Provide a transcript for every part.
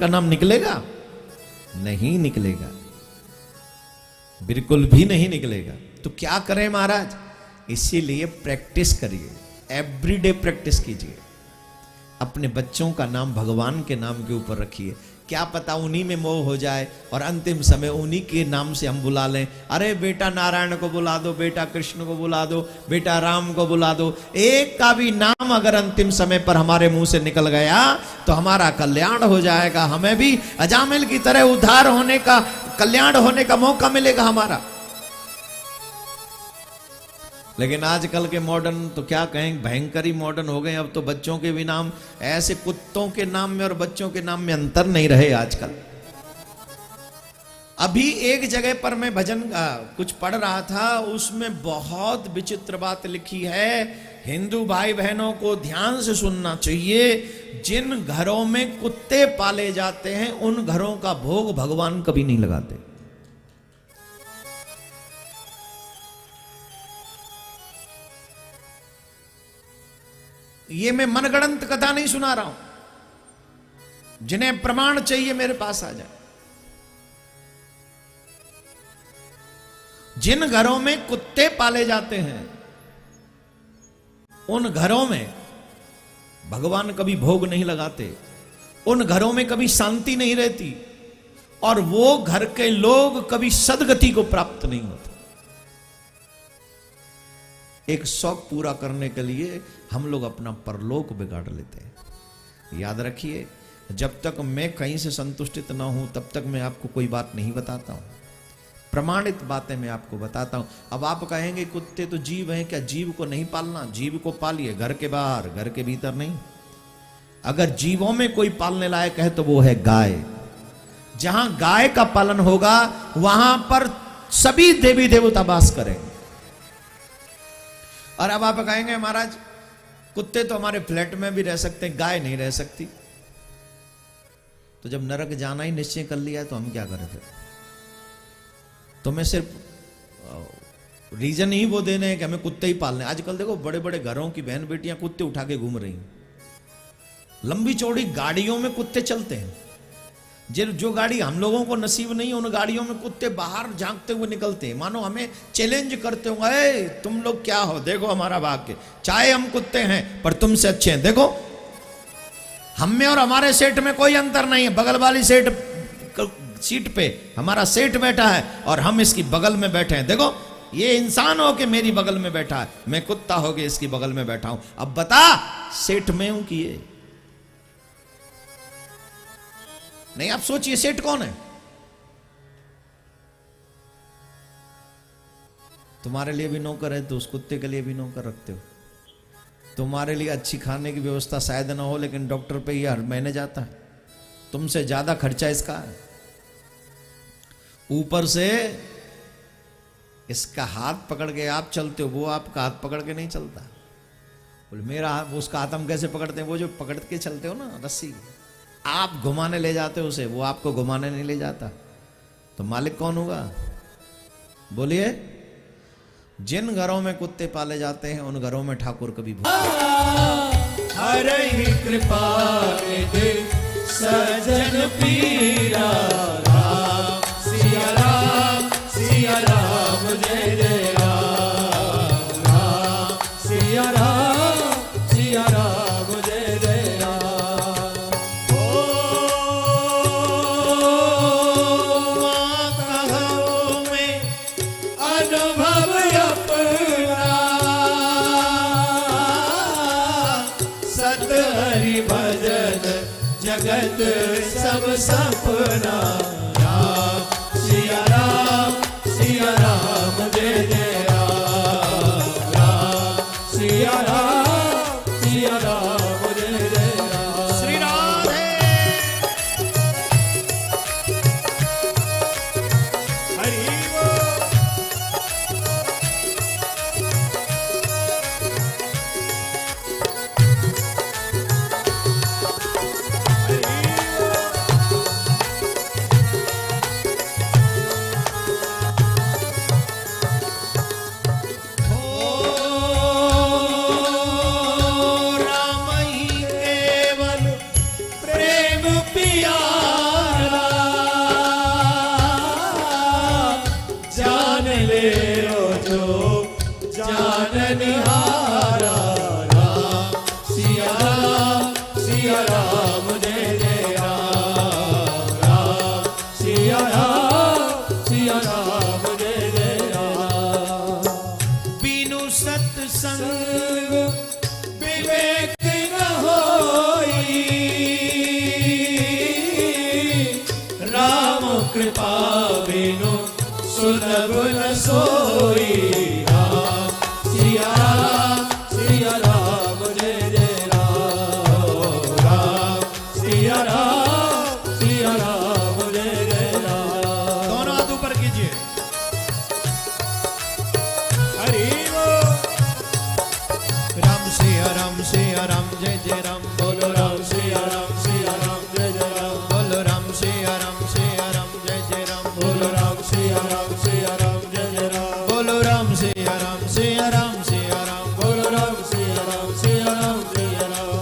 का नाम निकलेगा? नहीं निकलेगा, बिल्कुल भी नहीं निकलेगा। तो क्या करें महाराज? इसीलिए प्रैक्टिस करिए, एवरीडे प्रैक्टिस कीजिए। अपने बच्चों का नाम भगवान के नाम के ऊपर रखिए। क्या पता उन्हीं में मोह हो जाए और अंतिम समय उन्हीं के नाम से हम बुला लें। अरे बेटा नारायण को बुला दो, बेटा कृष्ण को बुला दो, बेटा राम को बुला दो। एक का भी नाम अगर अंतिम समय पर हमारे मुंह से निकल गया तो हमारा कल्याण हो जाएगा। हमें भी अजामिल की तरह उद्धार होने का, कल्याण होने का मौका मिलेगा हमारा। लेकिन आजकल के मॉडर्न तो क्या कहें, भयंकर ही मॉडर्न हो गए। अब तो बच्चों के भी नाम ऐसे, कुत्तों के नाम में और बच्चों के नाम में अंतर नहीं रहे आजकल। अभी एक जगह पर मैं भजन कुछ पढ़ रहा था, उसमें बहुत विचित्र बात लिखी है। हिंदू भाई बहनों को ध्यान से सुनना चाहिए। जिन घरों में कुत्ते पाले जाते हैं उन घरों का भोग भगवान कभी नहीं लगाते। ये मैं मनगढ़ंत कथा नहीं सुना रहा हूं। जिन्हें प्रमाण चाहिए मेरे पास आ जाए। जिन घरों में कुत्ते पाले जाते हैं उन घरों में भगवान कभी भोग नहीं लगाते, उन घरों में कभी शांति नहीं रहती और वो घर के लोग कभी सदगति को प्राप्त नहीं होते। एक शौक पूरा करने के लिए हम लोग अपना परलोक बिगाड़ लेते हैं। याद रखिए, जब तक मैं कहीं से संतुष्टित ना हूं तब तक मैं आपको कोई बात नहीं बताता हूं। प्रमाणित बातें मैं आपको बताता हूं। अब आप कहेंगे कुत्ते तो जीव हैं, क्या जीव को नहीं पालना? जीव को पालिए, घर के बाहर, घर के भीतर नहीं। अगर जीवों में कोई पालने लायक है तो वो है गाय। जहां गाय का पालन होगा वहां पर सभी देवी देवता वास करेंगे। और अब आप कहेंगे महाराज कुत्ते तो हमारे फ्लैट में भी रह सकते हैं, गाय नहीं रह सकती। तो जब नरक जाना ही निश्चय कर लिया तो हम क्या करें फिर? तो मैं सिर्फ रीजन ही वो देने हैं कि हमें कुत्ते ही पालने। आजकल देखो बड़े बड़े घरों की बहन बेटियां कुत्ते उठा के घूम रही हैं। लंबी चौड़ी गाड़ियों में कुत्ते चलते हैं। जो गाड़ी हम लोगों को नसीब नहीं है उन गाड़ियों में कुत्ते बाहर झांकते हुए निकलते हैं, मानो हमें चैलेंज करते होंगे, तुम लोग क्या हो, देखो हमारा भाग्य, चाहे हम कुत्ते हैं पर तुमसे अच्छे हैं। देखो हम में और हमारे सेठ में कोई अंतर नहीं है। बगल वाली सीट पे हमारा सेठ बैठा है और हम इसकी बगल में बैठे हैं। देखो ये इंसान हो के मेरी बगल में बैठा है, मैं कुत्ता हो के इसकी बगल में बैठा हूं। अब बता सेठ मैं हूं कि ये? नहीं, आप सोचिए सेठ कौन है? तुम्हारे लिए भी नौकर है तो उस कुत्ते के लिए भी नौकर रखते हो। तुम्हारे लिए अच्छी खाने की व्यवस्था शायद ना हो लेकिन डॉक्टर पे ये हर महीने जाता है, तुमसे ज्यादा खर्चा इसका है। ऊपर से इसका हाथ पकड़ के आप चलते हो, वो आपका हाथ पकड़ के नहीं चलता। बोले मेरा हाथ, उसका हाथ हम कैसे पकड़ते हैं? वो जो पकड़ के चलते हो ना रस्सी, आप घुमाने ले जाते हो उसे, वो आपको घुमाने नहीं ले जाता। तो मालिक कौन होगा? बोलिए। जिन घरों में कुत्ते पाले जाते हैं उन घरों में ठाकुर कभी भूखे। हरे ही कृपा दे सजन पीरा, राम सिया राम जय जय राम, राम सिया राम जय जय राम। ओ कहो में अनुभव अपना, सत हरि भजन जगत सब सपना, राम सिया राम जय जय राम, राम सिया राम जय जय राम। श्री राधे हरि बोल। हरि बोल। कृपा बिनु सुलभ न सोई। राम सिया राम जय जय राम। राम सिया राम जय जय राम। दोनों हाथ ऊपर कीजिए। हरि राम सिया राम जय जय राम। बोलो राम सिया राम जय जय राम। बोलो राम सिया राम जय जय राम। बोलो राम सिया राम जय जय राम। बोलो राम सिया राम बोलो राम सिया राम जय जय राम।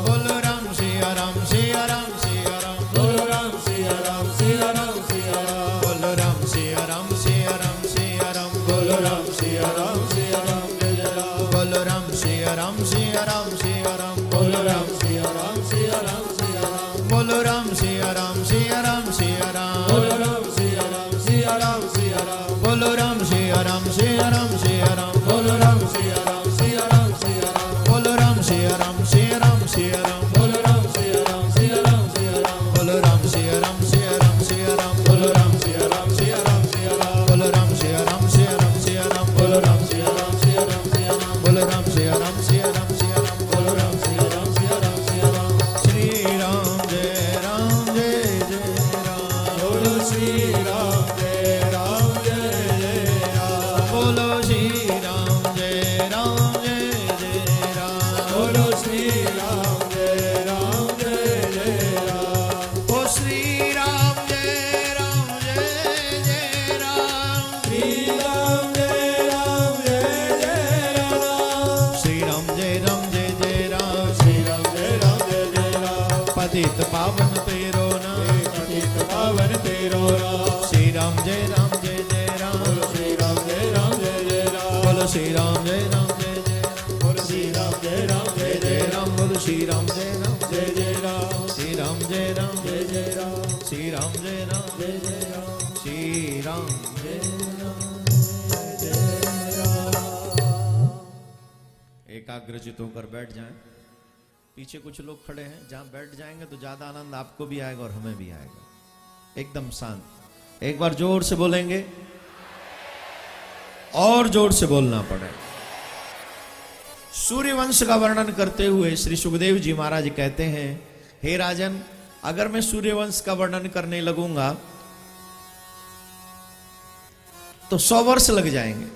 बोलो राम सिया राम बोलो राम सिया राम जय जय राम। बोलो राम सिया राम बोलो राम सिया राम जय जय राम। बोलो राम सिया राम बोलो राम सिया राम बोलो राम सिया राम बोलो राम सिया राम बोलो राम सिया राम बोलो राम सिया राम बोलो राम सिया राम बोलो राम सिया राम बोलो राम सिया राम बोलो राम सिया राम बोलो राम सिया राम बोलो राम सिया राम बोलो राम सिया राम बोलो राम सिया राम श्री राम जय राम। बोलो श्री राम जय राम। बोलो श्री राम जय राम। बोलो श्री राम जय राम। ओ श्री राम जय राम। श्री राम जय राम। श्री राम जय राम। श्री राम जय राम। पतित पावन तेरो नाम। पतित पावन तेरो नाम। श्री राम जय राम। बोलो श्री राम जय राम। बोलो श्री राम जय राम। बोलो श्री राम जय राम। बोलो श्री राम जय राम। जय जय राम। श्री राम जय राम। जय जय राम। श्री राम जय राम। जय जय राम। श्री राम एकाग्रचित होकर बैठ जाएं। पीछे कुछ लोग खड़े हैं, जहां बैठ जाएंगे तो ज्यादा आनंद आपको भी आएगा और हमें भी आएगा। एकदम शांत। एक बार जोर से बोलेंगे और जोर से बोलना पड़ेगा। सूर्यवंश का वर्णन करते हुए श्री सुखदेव जी महाराज कहते हैं, हे राजन, अगर मैं सूर्यवंश का वर्णन करने लगूंगा तो 100 वर्ष लग जाएंगे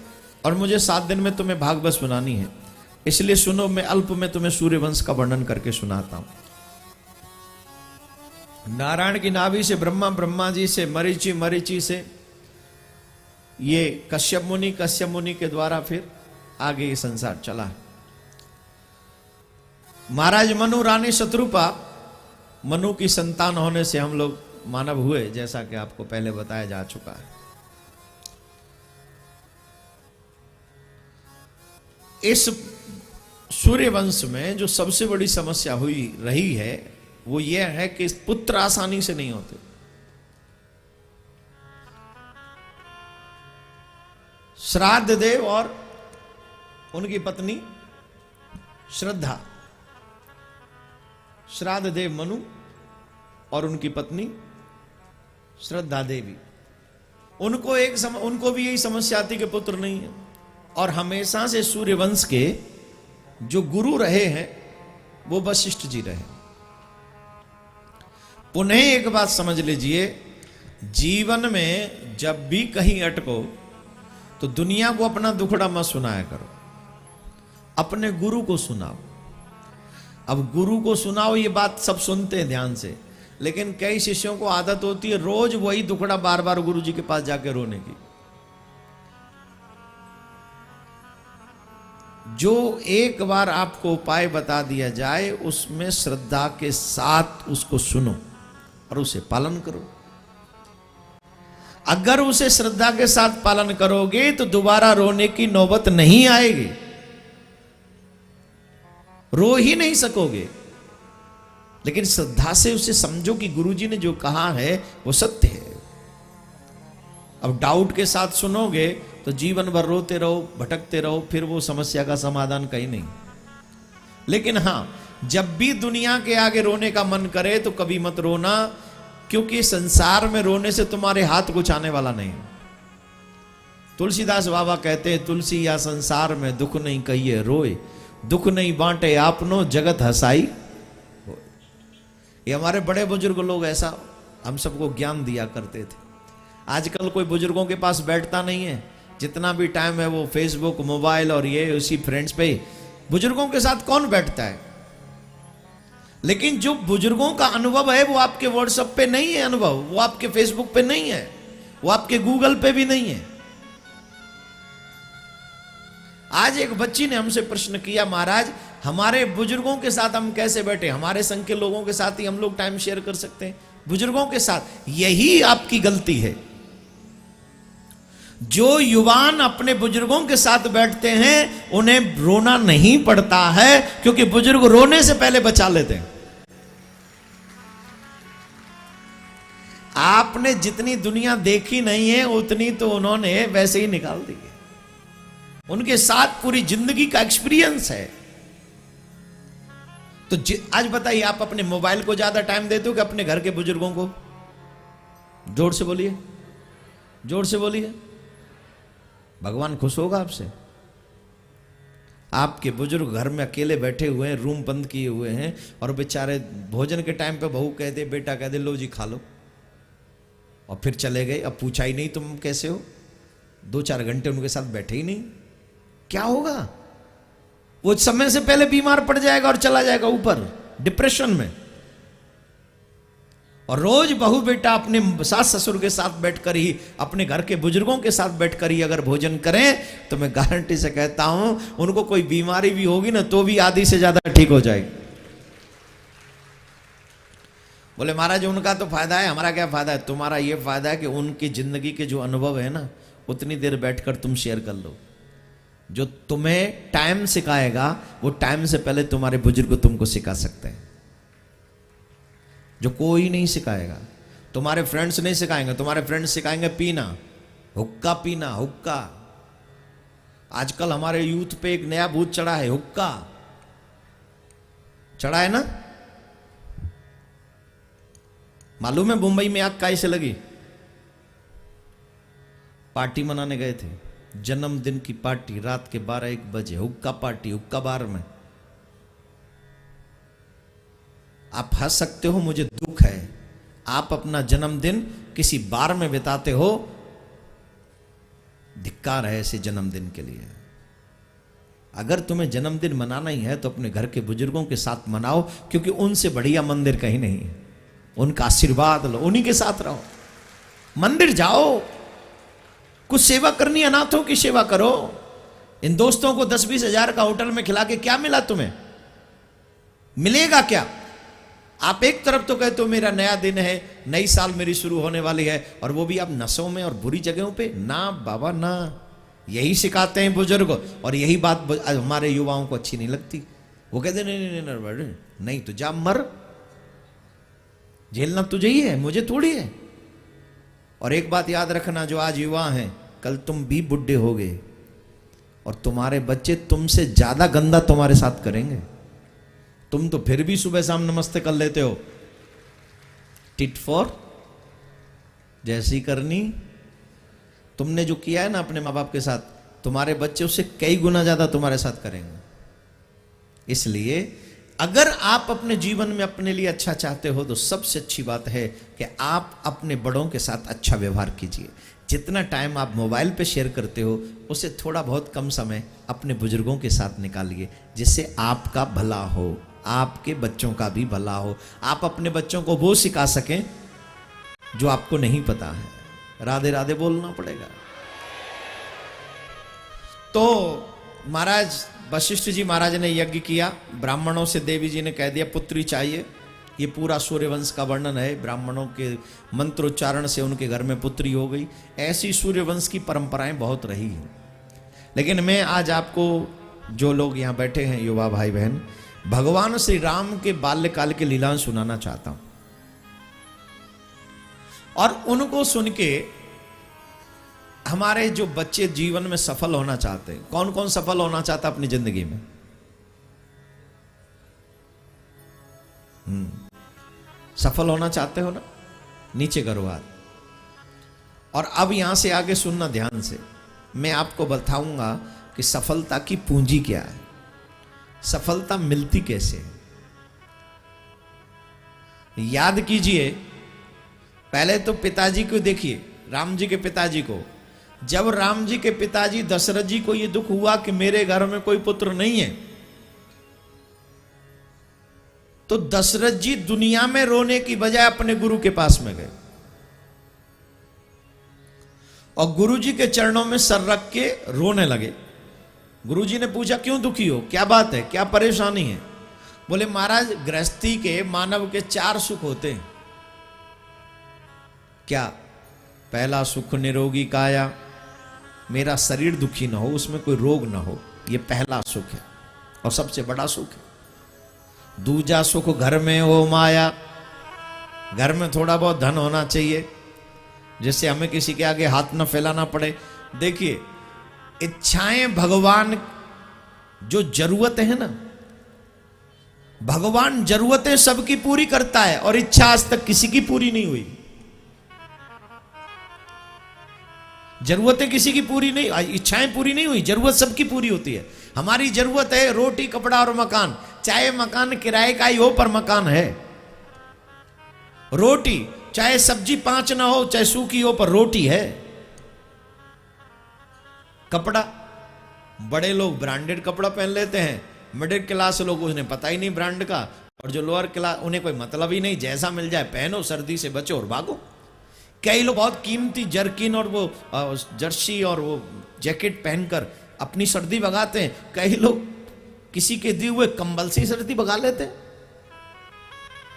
और मुझे 7 दिन में तुम्हें भागवत सुनानी है। इसलिए सुनो, मैं अल्प में तुम्हें सूर्यवंश का वर्णन करके सुनाता हूं। नारायण की नाभि से ब्रह्मा, ब्रह्मा जी से मरीचि, मरीचि से ये कश्यप मुनि के द्वारा फिर आगे ये संसार चला है। महाराज मनु, रानी शत्रुपा, मनु की संतान होने से हम लोग मानव हुए, जैसा कि आपको पहले बताया जा चुका है। इस सूर्यवंश में जो सबसे बड़ी समस्या हुई रही है वो ये है कि पुत्र आसानी से नहीं होते। श्राद्ध देव और उनकी पत्नी श्रद्धा, श्राद्ध देव मनु और उनकी पत्नी श्रद्धा देवी, उनको भी यही समस्या आती कि पुत्र नहीं है। और हमेशा से सूर्यवंश के जो गुरु रहे हैं वो वशिष्ठ जी रहे। पुनः एक बात समझ लीजिए, जीवन में जब भी कहीं अटको तो दुनिया को अपना दुखड़ा मत सुनाया करो, अपने गुरु को सुनाओ। अब गुरु को सुनाओ, ये बात सब सुनते हैं ध्यान से, लेकिन कई शिष्यों को आदत होती है रोज वही दुखड़ा बार बार गुरु जी के पास जाके रोने की। जो एक बार आपको उपाय बता दिया जाए उसमें श्रद्धा के साथ उसको सुनो और उसे पालन करो। अगर उसे श्रद्धा के साथ पालन करोगे तो दोबारा रोने की नौबत नहीं आएगी, रो ही नहीं सकोगे। लेकिन श्रद्धा से उसे समझो कि गुरुजी ने जो कहा है वो सत्य है। अब डाउट के साथ सुनोगे तो जीवन भर रोते रहो, भटकते रहो, फिर वो समस्या का समाधान कहीं नहीं। लेकिन हां, जब भी दुनिया के आगे रोने का मन करे तो कभी मत रोना, क्योंकि संसार में रोने से तुम्हारे हाथ कुछ आने वाला नहीं है। तुलसीदास बाबा कहते हैं, तुलसी या संसार में दुख नहीं कहिए रोए, दुख नहीं बांटे आपनो जगत हंसाई। ये हमारे बड़े बुजुर्ग लोग ऐसा हम सबको ज्ञान दिया करते थे। आजकल कोई बुजुर्गों के पास बैठता नहीं है, जितना भी टाइम है वो फेसबुक, मोबाइल और ये उसी फ्रेंड्स पे। बुजुर्गों के साथ कौन बैठता है? लेकिन जो बुजुर्गों का अनुभव है वो आपके व्हाट्सएप पे नहीं है अनुभव, वो आपके फेसबुक पे नहीं है, वो आपके गूगल पे भी नहीं है। आज एक बच्ची ने हमसे प्रश्न किया, महाराज हमारे बुजुर्गों के साथ हम कैसे बैठे? हमारे संघ के लोगों के साथ ही हम लोग टाइम शेयर कर सकते हैं, बुजुर्गों के साथ? यही आपकी गलती है। जो युवान अपने बुजुर्गों के साथ बैठते हैं उन्हें रोना नहीं पड़ता है, क्योंकि बुजुर्ग रोने से पहले बचा लेते हैं। आपने जितनी दुनिया देखी नहीं है उतनी तो उन्होंने वैसे ही निकाल दी है। उनके साथ पूरी जिंदगी का एक्सपीरियंस है। तो आज बताइए, आप अपने मोबाइल को ज्यादा टाइम देते हो कि अपने घर के बुजुर्गों को? जोर से बोलिए, जोर से बोलिए। भगवान खुश होगा आपसे। आपके बुजुर्ग घर में अकेले बैठे हुए हैं, रूम बंद किए हुए हैं, और बेचारे भोजन के टाइम पे बहू कह दे, बेटा कह दे, लो जी खा लो, और फिर चले गए। अब पूछा ही नहीं तुम कैसे हो, 2-4 घंटे उनके साथ बैठे ही नहीं। क्या होगा? वो समय से पहले बीमार पड़ जाएगा और चला जाएगा ऊपर डिप्रेशन में। और रोज बहू बेटा अपने सास ससुर के साथ बैठकर ही, अपने घर के बुजुर्गों के साथ बैठकर ही अगर भोजन करें तो मैं गारंटी से कहता हूं उनको कोई बीमारी भी होगी ना तो भी आधी से ज्यादा ठीक हो जाएगी। बोले महाराज उनका तो फायदा है, हमारा क्या फायदा है? तुम्हारा ये फायदा है कि उनकी जिंदगी के जो अनुभव है ना, उतनी देर बैठकर तुम शेयर कर लो। जो तुम्हें टाइम सिखाएगा वो टाइम से पहले तुम्हारे बुजुर्ग तुमको सिखा सकते हैं, जो कोई नहीं सिखाएगा। तुम्हारे फ्रेंड्स नहीं सिखाएंगे। तुम्हारे फ्रेंड्स सिखाएंगे पीना, हुक्का पीना, हुक्का। आजकल हमारे यूथ पे एक नया भूत चढ़ा है, हुक्का चढ़ा है ना। मालूम है मुंबई में आग कैसे लगी? पार्टी मनाने गए थे, जन्मदिन की पार्टी, रात के 12-1 बजे हुक्का पार्टी, हुक्का बार में। आप हंस सकते हो, मुझे दुख है, आप अपना जन्मदिन किसी बार में बिताते हो। धिक्कार है ऐसे जन्मदिन के लिए। अगर तुम्हें जन्मदिन मनाना ही है तो अपने घर के बुजुर्गों के साथ मनाओ, क्योंकि उनसे बढ़िया मंदिर कहीं नहीं है। उनका आशीर्वाद लो, उन्हीं के साथ रहो। मंदिर जाओ, कुछ सेवा करनी, अनाथों की सेवा करो। इन दोस्तों को 10-20 हजार का होटल में खिला के क्या मिला तुम्हें? मिलेगा क्या? आप एक तरफ तो कहते हो मेरा नया दिन है, नई साल मेरी शुरू होने वाली है, और वो भी आप नशों में और बुरी जगहों पे। ना बाबा ना, यही सिखाते हैं बुजुर्ग, और यही बात हमारे युवाओं को अच्छी नहीं लगती। वो कहते नहीं नहीं नहीं नहीं, नहीं तो जा मर, झेलना तुझे ही है, मुझे थोड़ी है। और एक बात याद रखना, जो आज युवा हैं कल तुम भी बुढ़े होगे, और तुम्हारे बच्चे तुमसे ज्यादा गंदा तुम्हारे साथ करेंगे। तुम तो फिर भी सुबह शाम नमस्ते कर लेते हो, टिट फॉर जैसी करनी। तुमने जो किया है ना अपने माँ बाप के साथ, तुम्हारे बच्चे उससे कई गुना ज्यादा तुम्हारे साथ करेंगे। इसलिए अगर आप अपने जीवन में अपने लिए अच्छा चाहते हो तो सबसे अच्छी बात है कि आप अपने बड़ों के साथ अच्छा व्यवहार कीजिए। जितना टाइम आप मोबाइल पे शेयर करते हो उससे थोड़ा बहुत कम समय अपने बुजुर्गों के साथ निकालिए, जिससे आपका भला हो, आपके बच्चों का भी भला हो। आप अपने बच्चों को वो सिखा सकें जो आपको नहीं पता है। राधे राधे बोलना पड़ेगा। तो महाराज वशिष्ठ जी महाराज ने यज्ञ किया, ब्राह्मणों से देवी जी ने कह दिया पुत्री चाहिए। ये पूरा सूर्यवंश का वर्णन है, ब्राह्मणों के मंत्रोच्चारण से उनके घर में पुत्री हो गई। ऐसी सूर्यवंश की परंपराएं बहुत रही हैं। लेकिन मैं आज आपको, जो लोग यहाँ बैठे हैं युवा भाई बहन, भगवान श्री राम के बाल्यकाल की लीलाएं सुनाना चाहता हूं। और उनको सुन के हमारे जो बच्चे जीवन में सफल होना चाहते हैं, कौन कौन सफल होना चाहता अपनी जिंदगी में? सफल होना चाहते हो ना? नीचे करो हाथ। और अब यहां से आगे सुनना ध्यान से, मैं आपको बताऊंगा कि सफलता की पूंजी क्या है, सफलता मिलती कैसे है। याद कीजिए, पहले तो पिताजी को देखिए, राम जी के पिताजी को। जब राम जी के पिताजी दशरथ जी को यह दुख हुआ कि मेरे घर में कोई पुत्र नहीं है, तो दशरथ जी दुनिया में रोने की बजाय अपने गुरु के पास में गए और गुरु जी के चरणों में सर रख के रोने लगे। गुरु जी ने पूछा, क्यों दुखी हो, क्या बात है, क्या परेशानी है? बोले, महाराज गृहस्थी के मानव के 4 सुख होते हैं। क्या? पहला सुख निरोगी काया, मेरा शरीर दुखी ना हो, उसमें कोई रोग ना हो, यह पहला सुख है और सबसे बड़ा सुख है। दूजा सुख घर में हो माया, घर में थोड़ा बहुत धन होना चाहिए जिससे हमें किसी के आगे हाथ न फैलाना पड़े। देखिए, इच्छाएं भगवान, जो जरूरत है ना, भगवान जरूरतें सबकी पूरी करता है और इच्छा आज तक किसी की पूरी नहीं हुई। जरूरतें किसी की पूरी नहीं, इच्छाएं पूरी नहीं हुई, जरूरत सबकी पूरी होती है। हमारी जरूरत है रोटी, कपड़ा और मकान, चाहे मकान किराए का ही हो पर मकान है। रोटी, चाहे सब्जी 5 ना हो, चाहे सूखी हो, पर रोटी है। कपड़ा, बड़े लोग ब्रांडेड कपड़ा पहन लेते हैं, मिडिल क्लास लोग उन्हें पता ही नहीं ब्रांड का, और जो लोअर क्लास उन्हें कोई मतलब ही नहीं, जैसा मिल जाए पहनो, सर्दी से बचो और भागो। कई लोग बहुत कीमती जर्किन और वो जर्सी और वो जैकेट पहनकर अपनी सर्दी भगाते हैं। कई लोग किसी के दिए हुए कंबल से सर्दी भगा लेते हैं।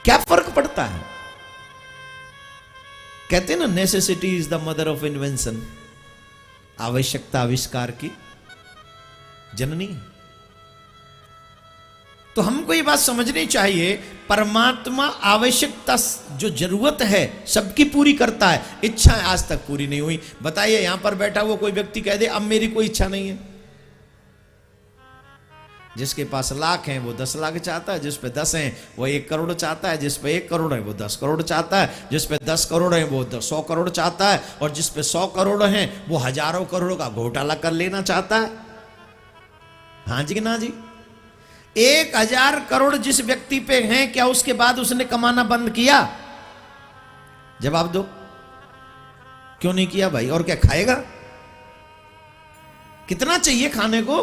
क्या फर्क पड़ता है? कहते हैं ना, necessity is the mother of invention, आवश्यकता आविष्कार की जननी। तो हमको ये बात समझनी चाहिए, परमात्मा आवश्यकता, जो जरूरत है सबकी पूरी करता है, इच्छा आज तक पूरी नहीं हुई। बताइए, यहां पर बैठा हुआ कोई व्यक्ति कह दे अब मेरी कोई इच्छा नहीं है। जिसके पास लाख हैं वो 10 लाख चाहता है, जिस पे 10 हैं वो 1 करोड़ चाहता है, जिस पे 1 करोड़ है वो 10 करोड़ चाहता है, जिस पे 10 करोड़ है वो 100 करोड़ चाहता है, और जिस पे 100 करोड़ हैं वो हजारों करोड़ का घोटाला कर लेना चाहता है। हाँ जी कि ना जी? 1000 करोड़ जिस व्यक्ति पे हैं, क्या उसके बाद उसने कमाना बंद किया? जवाब दो, क्यों नहीं किया भाई? और क्या खाएगा? कितना चाहिए खाने को?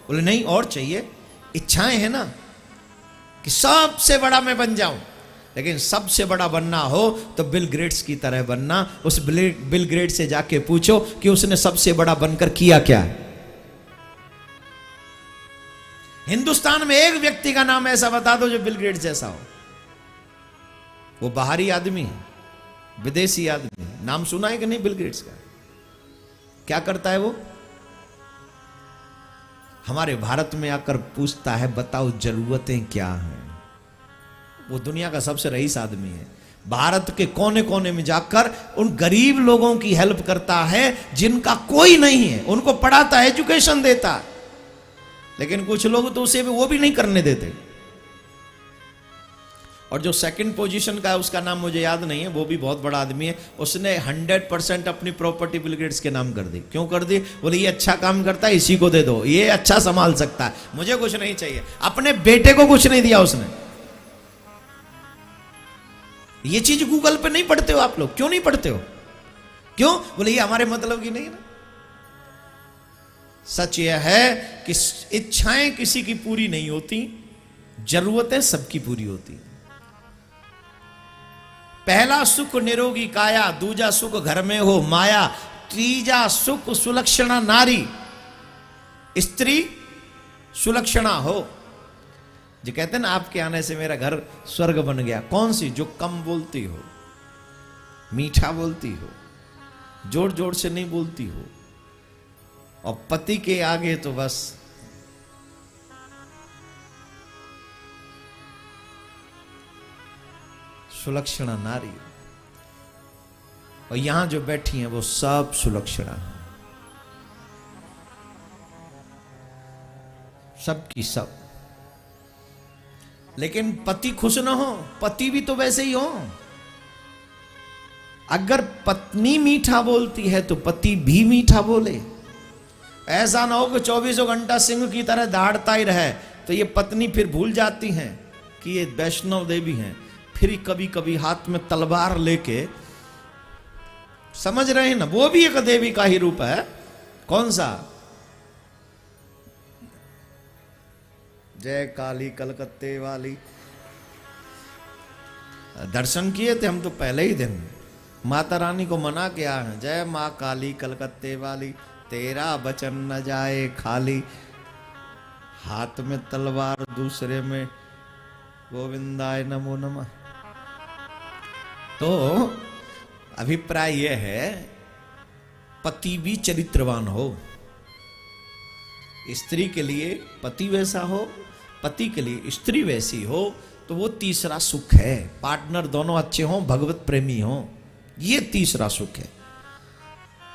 बोले नहीं और चाहिए। इच्छाएं है ना कि सबसे बड़ा मैं बन जाऊं, लेकिन सबसे बड़ा बनना हो तो बिल गेट्स की तरह बनना। उस बिल गेट्स से जाके पूछो कि उसने सबसे बड़ा बनकर किया क्या है। हिंदुस्तान में एक व्यक्ति का नाम ऐसा बता दो जो बिल गेट्स जैसा हो। वो बाहरी आदमी है, विदेशी आदमी है। नाम सुना है कि नहीं बिल गेट्स का? क्या करता है वो? हमारे भारत में आकर पूछता है बताओ जरूरतें क्या हैं। वो दुनिया का सबसे रईस आदमी है। भारत के कोने कोने में जाकर उन गरीब लोगों की हेल्प करता है जिनका कोई नहीं है, उनको पढ़ाता है, एजुकेशन देता है। लेकिन कुछ लोग तो उसे भी वो भी नहीं करने देते। और जो सेकंड पोजीशन का है उसका नाम मुझे याद नहीं है, वो भी बहुत बड़ा आदमी है। उसने 100% अपनी प्रॉपर्टी बिल गेट्स के नाम कर दी। क्यों कर दी? बोले ये अच्छा काम करता है, इसी को दे दो, ये अच्छा संभाल सकता है, मुझे कुछ नहीं चाहिए। अपने बेटे को कुछ नहीं दिया उसने। ये चीज गूगल पे नहीं पढ़ते हो आप लोग? क्यों नहीं पढ़ते हो? क्यों? बोले ये हमारे मतलब की नहीं है ना। सच यह है कि इच्छाएं किसी की पूरी नहीं होती, जरूरतें सबकी पूरी होती। पहला सुख निरोगी काया, दूजा सुख घर में हो माया, तीजा सुख सुलक्षणा नारी, स्त्री सुलक्षणा हो। जो कहते हैं ना आपके आने से मेरा घर स्वर्ग बन गया। कौन सी? जो कम बोलती हो, मीठा बोलती हो, जोर जोर से नहीं बोलती हो, और पति के आगे तो बस सुलक्षणा नारी। और यहां जो बैठी हैं वो सब सुलक्षणा है, सब की सब। लेकिन पति खुश ना हो, पति भी तो वैसे ही हो। अगर पत्नी मीठा बोलती है तो पति भी मीठा बोले। ऐसा ना हो कि 24 घंटा सिंह की तरह दहाड़ता ही रहे, तो ये पत्नी फिर भूल जाती हैं कि ये वैष्णव देवी हैं, फिर कभी कभी हाथ में तलवार लेके, समझ रहे हैं ना, वो भी एक देवी का ही रूप है। कौन सा? जय काली कलकत्ते वाली। दर्शन किए थे हम तो पहले ही दिन, माता रानी को मना किया है, जय माँ काली कलकत्ते वाली, तेरा वचन न जाए खाली। हाथ में तलवार, दूसरे में गोविंदाय नमो नमः। तो अभिप्राय यह है, पति भी चरित्रवान हो। स्त्री के लिए पति वैसा हो, पति के लिए स्त्री वैसी हो, तो वो तीसरा सुख है। पार्टनर दोनों अच्छे हों, भगवत प्रेमी हों, ये तीसरा सुख है।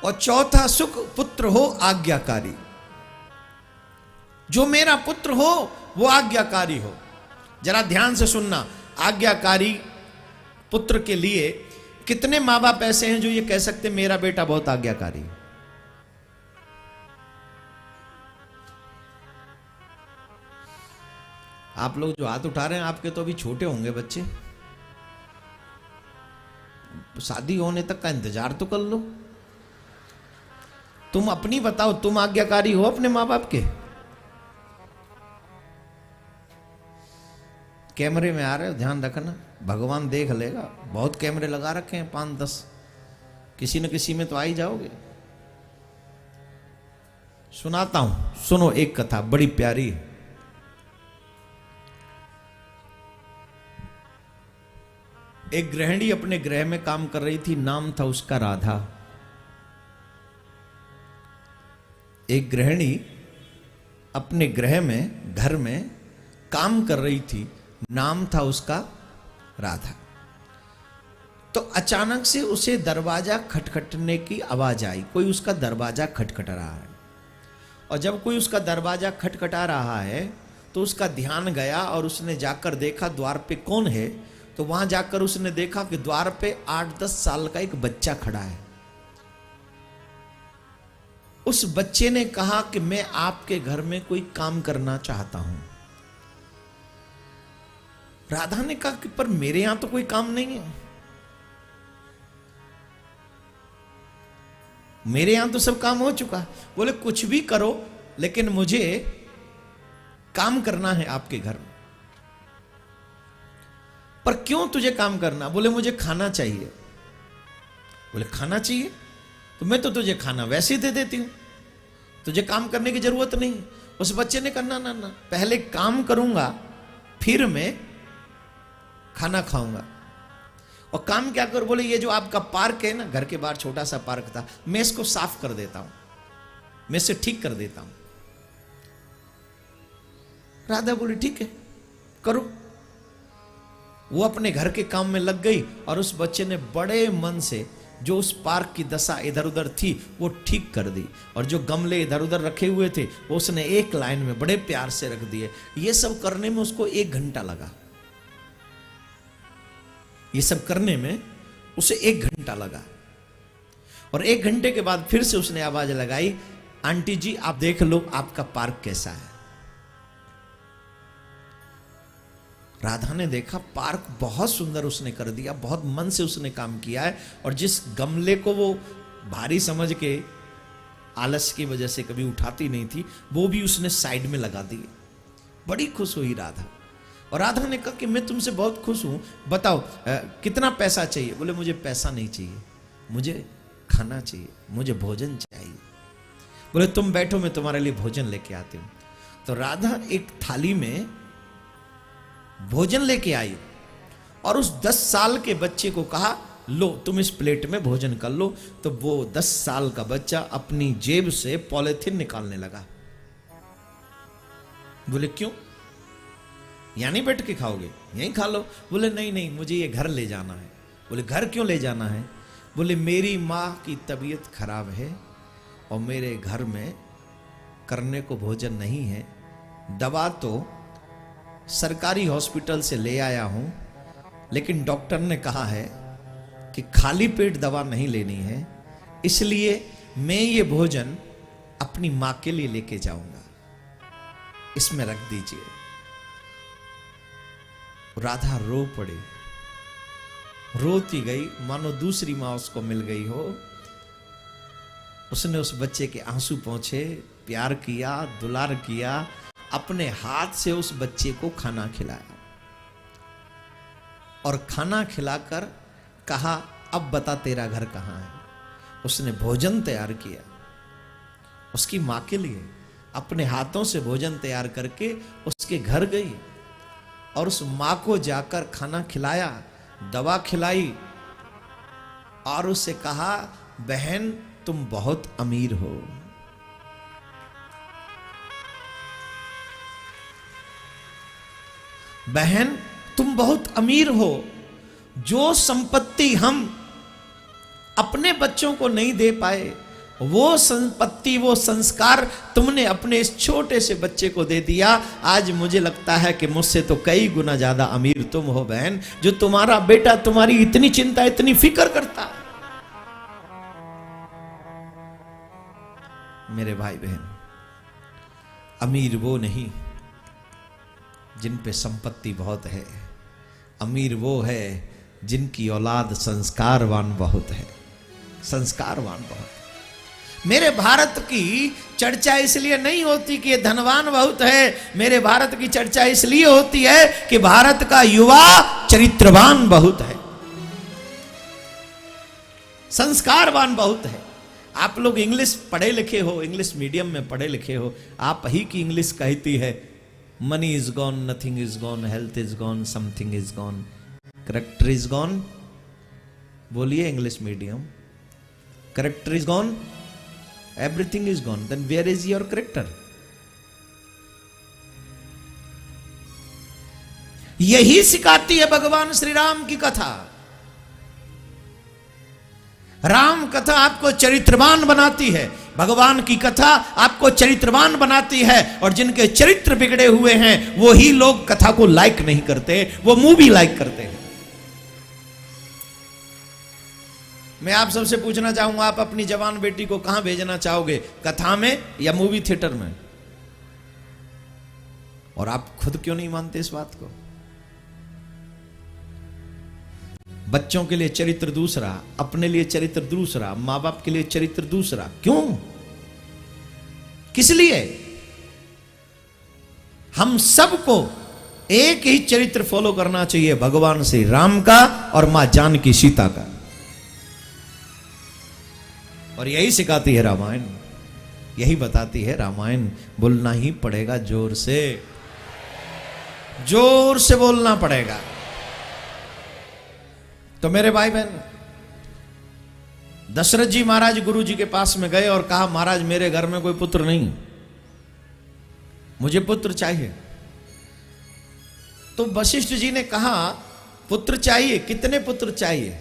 और चौथा सुख, पुत्र हो आज्ञाकारी। जो मेरा पुत्र हो वो आज्ञाकारी हो। जरा ध्यान से सुनना, आज्ञाकारी पुत्र के लिए कितने माँ बाप ऐसे हैं जो ये कह सकते मेरा बेटा बहुत आज्ञाकारी है? आप लोग जो हाथ उठा रहे हैं, आपके तो अभी छोटे होंगे बच्चे, शादी होने तक का इंतजार तो कर लो। तुम अपनी बताओ, तुम आज्ञाकारी हो अपने माँ बाप के? कैमरे में आ रहे हो, ध्यान रखना, भगवान देख लेगा। बहुत कैमरे लगा रखे हैं, 5-10, किसी न किसी में तो आ ही जाओगे। सुनाता हूं, सुनो एक कथा बड़ी प्यारी है। एक गृहिणी अपने गृह में काम कर रही थी, नाम था उसका राधा। एक गृहिणी अपने गृह में, घर में काम कर रही थी, नाम था उसका राधा। तो अचानक से उसे दरवाजा खटखटने की आवाज आई, कोई उसका दरवाजा खटखट रहा है। और जब कोई उसका दरवाजा खटखटा रहा है तो उसका ध्यान गया और उसने जाकर देखा द्वार पे कौन है। तो वहां जाकर उसने देखा कि द्वार पे 8-10 साल का एक बच्चा खड़ा है। उस बच्चे ने कहा कि मैं आपके घर में कोई काम करना चाहता हूं। राधा ने कहा कि पर मेरे यहां तो कोई काम नहीं है, मेरे यहां तो सब काम हो चुका। बोले कुछ भी करो, लेकिन मुझे काम करना है आपके घर में। पर क्यों तुझे काम करना? बोले मुझे खाना चाहिए। बोले खाना चाहिए? तो मैं तो तुझे खाना वैसे ही दे देती हूं, तुझे काम करने की जरूरत नहीं। उस बच्चे ने कहा ना, पहले काम करूंगा फिर मैं खाना खाऊंगा। और काम क्या करूं? बोले ये जो आपका पार्क है ना, घर के बाहर छोटा सा पार्क था, मैं इसको साफ कर देता हूं, मैं इसे ठीक कर देता हूं। राधा बोली ठीक है करो। वो अपने घर के काम में लग गई और उस बच्चे ने बड़े मन से जो उस पार्क की दशा इधर उधर थी वो ठीक कर दी। और जो गमले इधर उधर रखे हुए थे वो उसने एक लाइन में बड़े प्यार से रख दिए। ये सब करने में उसको 1 घंटा लगा। ये सब करने में उसे 1 घंटा लगा। और 1 घंटे के बाद फिर से उसने आवाज लगाई, आंटी जी आप देख लो आपका पार्क कैसा है। राधा ने देखा पार्क बहुत सुंदर उसने कर दिया, बहुत मन से उसने काम किया है। और जिस गमले को वो भारी समझ के आलस की वजह से कभी उठाती नहीं थी, वो भी उसने साइड में लगा दिए। बड़ी खुश हुई राधा। और राधा ने कहा कि मैं तुमसे बहुत खुश हूं, बताओ कितना पैसा चाहिए? बोले मुझे पैसा नहीं चाहिए, मुझे खाना चाहिए, मुझे भोजन चाहिए। बोले तुम बैठो, मैं तुम्हारे लिए भोजन लेके आती हूं। तो राधा एक थाली में भोजन लेके आई और उस 10 साल के बच्चे को कहा लो तुम इस प्लेट में भोजन कर लो। तो वो 10 साल का बच्चा अपनी जेब से पॉलिथीन निकालने लगा। बोले क्यों? यहां नहीं बैठ के खाओगे, यहीं खा लो। बोले नहीं नहीं मुझे ये घर ले जाना है। बोले घर क्यों ले जाना है? बोले मेरी माँ की तबीयत खराब है और मेरे घर में करने को भोजन नहीं है। दवा तो सरकारी हॉस्पिटल से ले आया हूं, लेकिन डॉक्टर ने कहा है कि खाली पेट दवा नहीं लेनी है, इसलिए मैं ये भोजन अपनी मां के लिए लेके जाऊंगा, इसमें रख दीजिए। राधा रो पड़ी, रोती गई मानो दूसरी मां उसको मिल गई हो। उसने उस बच्चे के आंसू पोंछे, प्यार किया, दुलार किया, अपने हाथ से उस बच्चे को खाना खिलाया और खाना खिलाकर कहा, अब बता तेरा घर कहां है। उसने भोजन तैयार किया उसकी मां के लिए, अपने हाथों से भोजन तैयार करके उसके घर गई और उस मां को जाकर खाना खिलाया, दवा खिलाई और उससे कहा, बहन तुम बहुत अमीर हो। बहन तुम बहुत अमीर हो, जो संपत्ति हम अपने बच्चों को नहीं दे पाए, वो संपत्ति, वो संस्कार तुमने अपने इस छोटे से बच्चे को दे दिया। आज मुझे लगता है कि मुझसे तो कई गुना ज्यादा अमीर तुम हो बहन, जो तुम्हारा बेटा तुम्हारी इतनी चिंता, इतनी फिक्र करता है। मेरे भाई बहन, अमीर वो नहीं जिन पे संपत्ति बहुत है, अमीर वो है जिनकी औलाद संस्कारवान बहुत है, संस्कारवान बहुत। मेरे भारत की चर्चा इसलिए नहीं होती कि ये धनवान बहुत है, मेरे भारत की चर्चा इसलिए होती है कि भारत का युवा चरित्रवान बहुत है, संस्कारवान बहुत है। आप लोग इंग्लिश पढ़े लिखे हो, इंग्लिश मीडियम में पढ़े लिखे हो, आप ही की इंग्लिश कहती है, money is gone, nothing is gone, health is gone, something is gone, character is gone. बोलिए English medium, character is gone, everything is gone, then where is your character. यही सिखाती है भगवान श्री राम की कथा। राम कथा आपको चरित्रवान बनाती है, भगवान की कथा आपको चरित्रवान बनाती है, और जिनके चरित्र बिगड़े हुए हैं वो ही लोग कथा को लाइक नहीं करते, वो मूवी लाइक करते हैं। मैं आप सबसे पूछना चाहूंगा, आप अपनी जवान बेटी को कहां भेजना चाहोगे, कथा में या मूवी थिएटर में? और आप खुद क्यों नहीं मानते इस बात को? बच्चों के लिए चरित्र दूसरा, अपने लिए चरित्र दूसरा, मां बाप के लिए चरित्र दूसरा, क्यों, किस लिए? हम सबको एक ही चरित्र फॉलो करना चाहिए, भगवान श्री राम का और मां जानकी सीता का, और यही सिखाती है रामायण, यही बताती है रामायण। बोलना ही पड़ेगा जोर से, जोर से बोलना पड़ेगा। तो मेरे भाई बहन, दशरथ जी महाराज गुरु जी के पास में गए और कहा, महाराज मेरे घर में कोई पुत्र नहीं, मुझे पुत्र चाहिए। तो वशिष्ठ जी ने कहा, पुत्र चाहिए, कितने पुत्र चाहिए?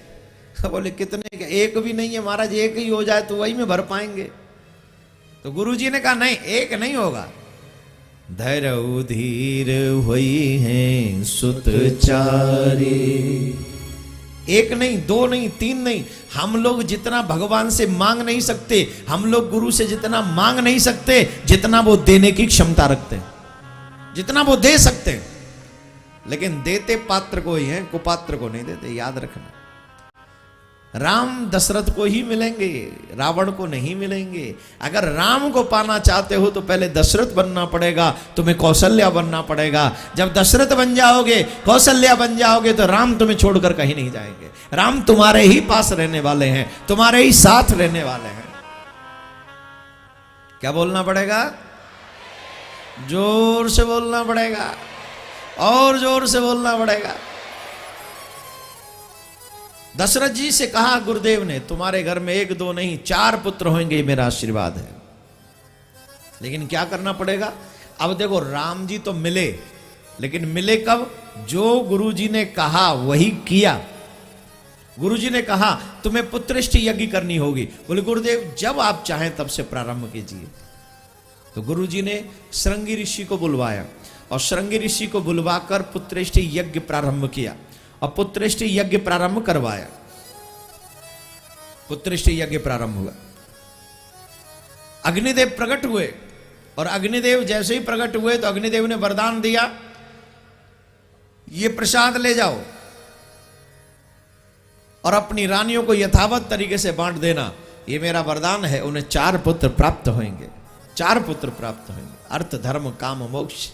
बोले कितने, एक भी नहीं है महाराज, एक ही हो जाए तो वही में भर पाएंगे। तो गुरु जी ने कहा, नहीं, एक नहीं होगा। धैर्य धीर हुई हैं सुत चारी, एक नहीं, दो नहीं, तीन नहीं, हम लोग जितना भगवान से मांग नहीं सकते, हम लोग गुरु से जितना मांग नहीं सकते, जितना वो देने की क्षमता रखते हैं, जितना वो दे सकते हैं, लेकिन देते पात्र को ही है, कुपात्र को नहीं देते, याद रखना। राम दशरथ को ही मिलेंगे, रावण को नहीं मिलेंगे। अगर राम को पाना चाहते हो तो पहले दशरथ बनना पड़ेगा, तुम्हें कौशल्या बनना पड़ेगा। जब दशरथ बन जाओगे, कौशल्या बन जाओगे, तो राम तुम्हें छोड़कर कहीं नहीं जाएंगे। राम तुम्हारे ही पास रहने वाले हैं, तुम्हारे ही साथ रहने वाले हैं। क्या बोलना पड़ेगा? जोर से बोलना पड़ेगा, और जोर से बोलना पड़ेगा। दशरथ जी से कहा गुरुदेव ने, तुम्हारे घर में एक दो नहीं 4 पुत्र होंगे, मेरा आशीर्वाद है। लेकिन क्या करना पड़ेगा? अब देखो, राम जी तो मिले, लेकिन मिले कब? जो गुरु जी ने कहा वही किया। गुरु जी ने कहा तुम्हें पुत्रेष्ठ यज्ञ करनी होगी। बोले गुरुदेव जब आप चाहें तब से प्रारंभ कीजिए। तो गुरु जी ने श्रृंगी ऋषि को बुलवाया, और श्रृंगी ऋषि को बुलवाकर पुत्रेष्ठ यज्ञ प्रारंभ किया, और पुत्रेष्ठ यज्ञ प्रारंभ करवाया। पुत्रष्टि यज्ञ प्रारंभ हुआ। अग्निदेव प्रकट हुए और अग्निदेव जैसे ही प्रकट हुए तो अग्निदेव ने वरदान दिया, ये प्रसाद ले जाओ और अपनी रानियों को यथावत तरीके से बांट देना, ये मेरा वरदान है। उन्हें 4 पुत्र प्राप्त होंगे, 4 पुत्र प्राप्त होंगे। अर्थ धर्म काम मोक्ष।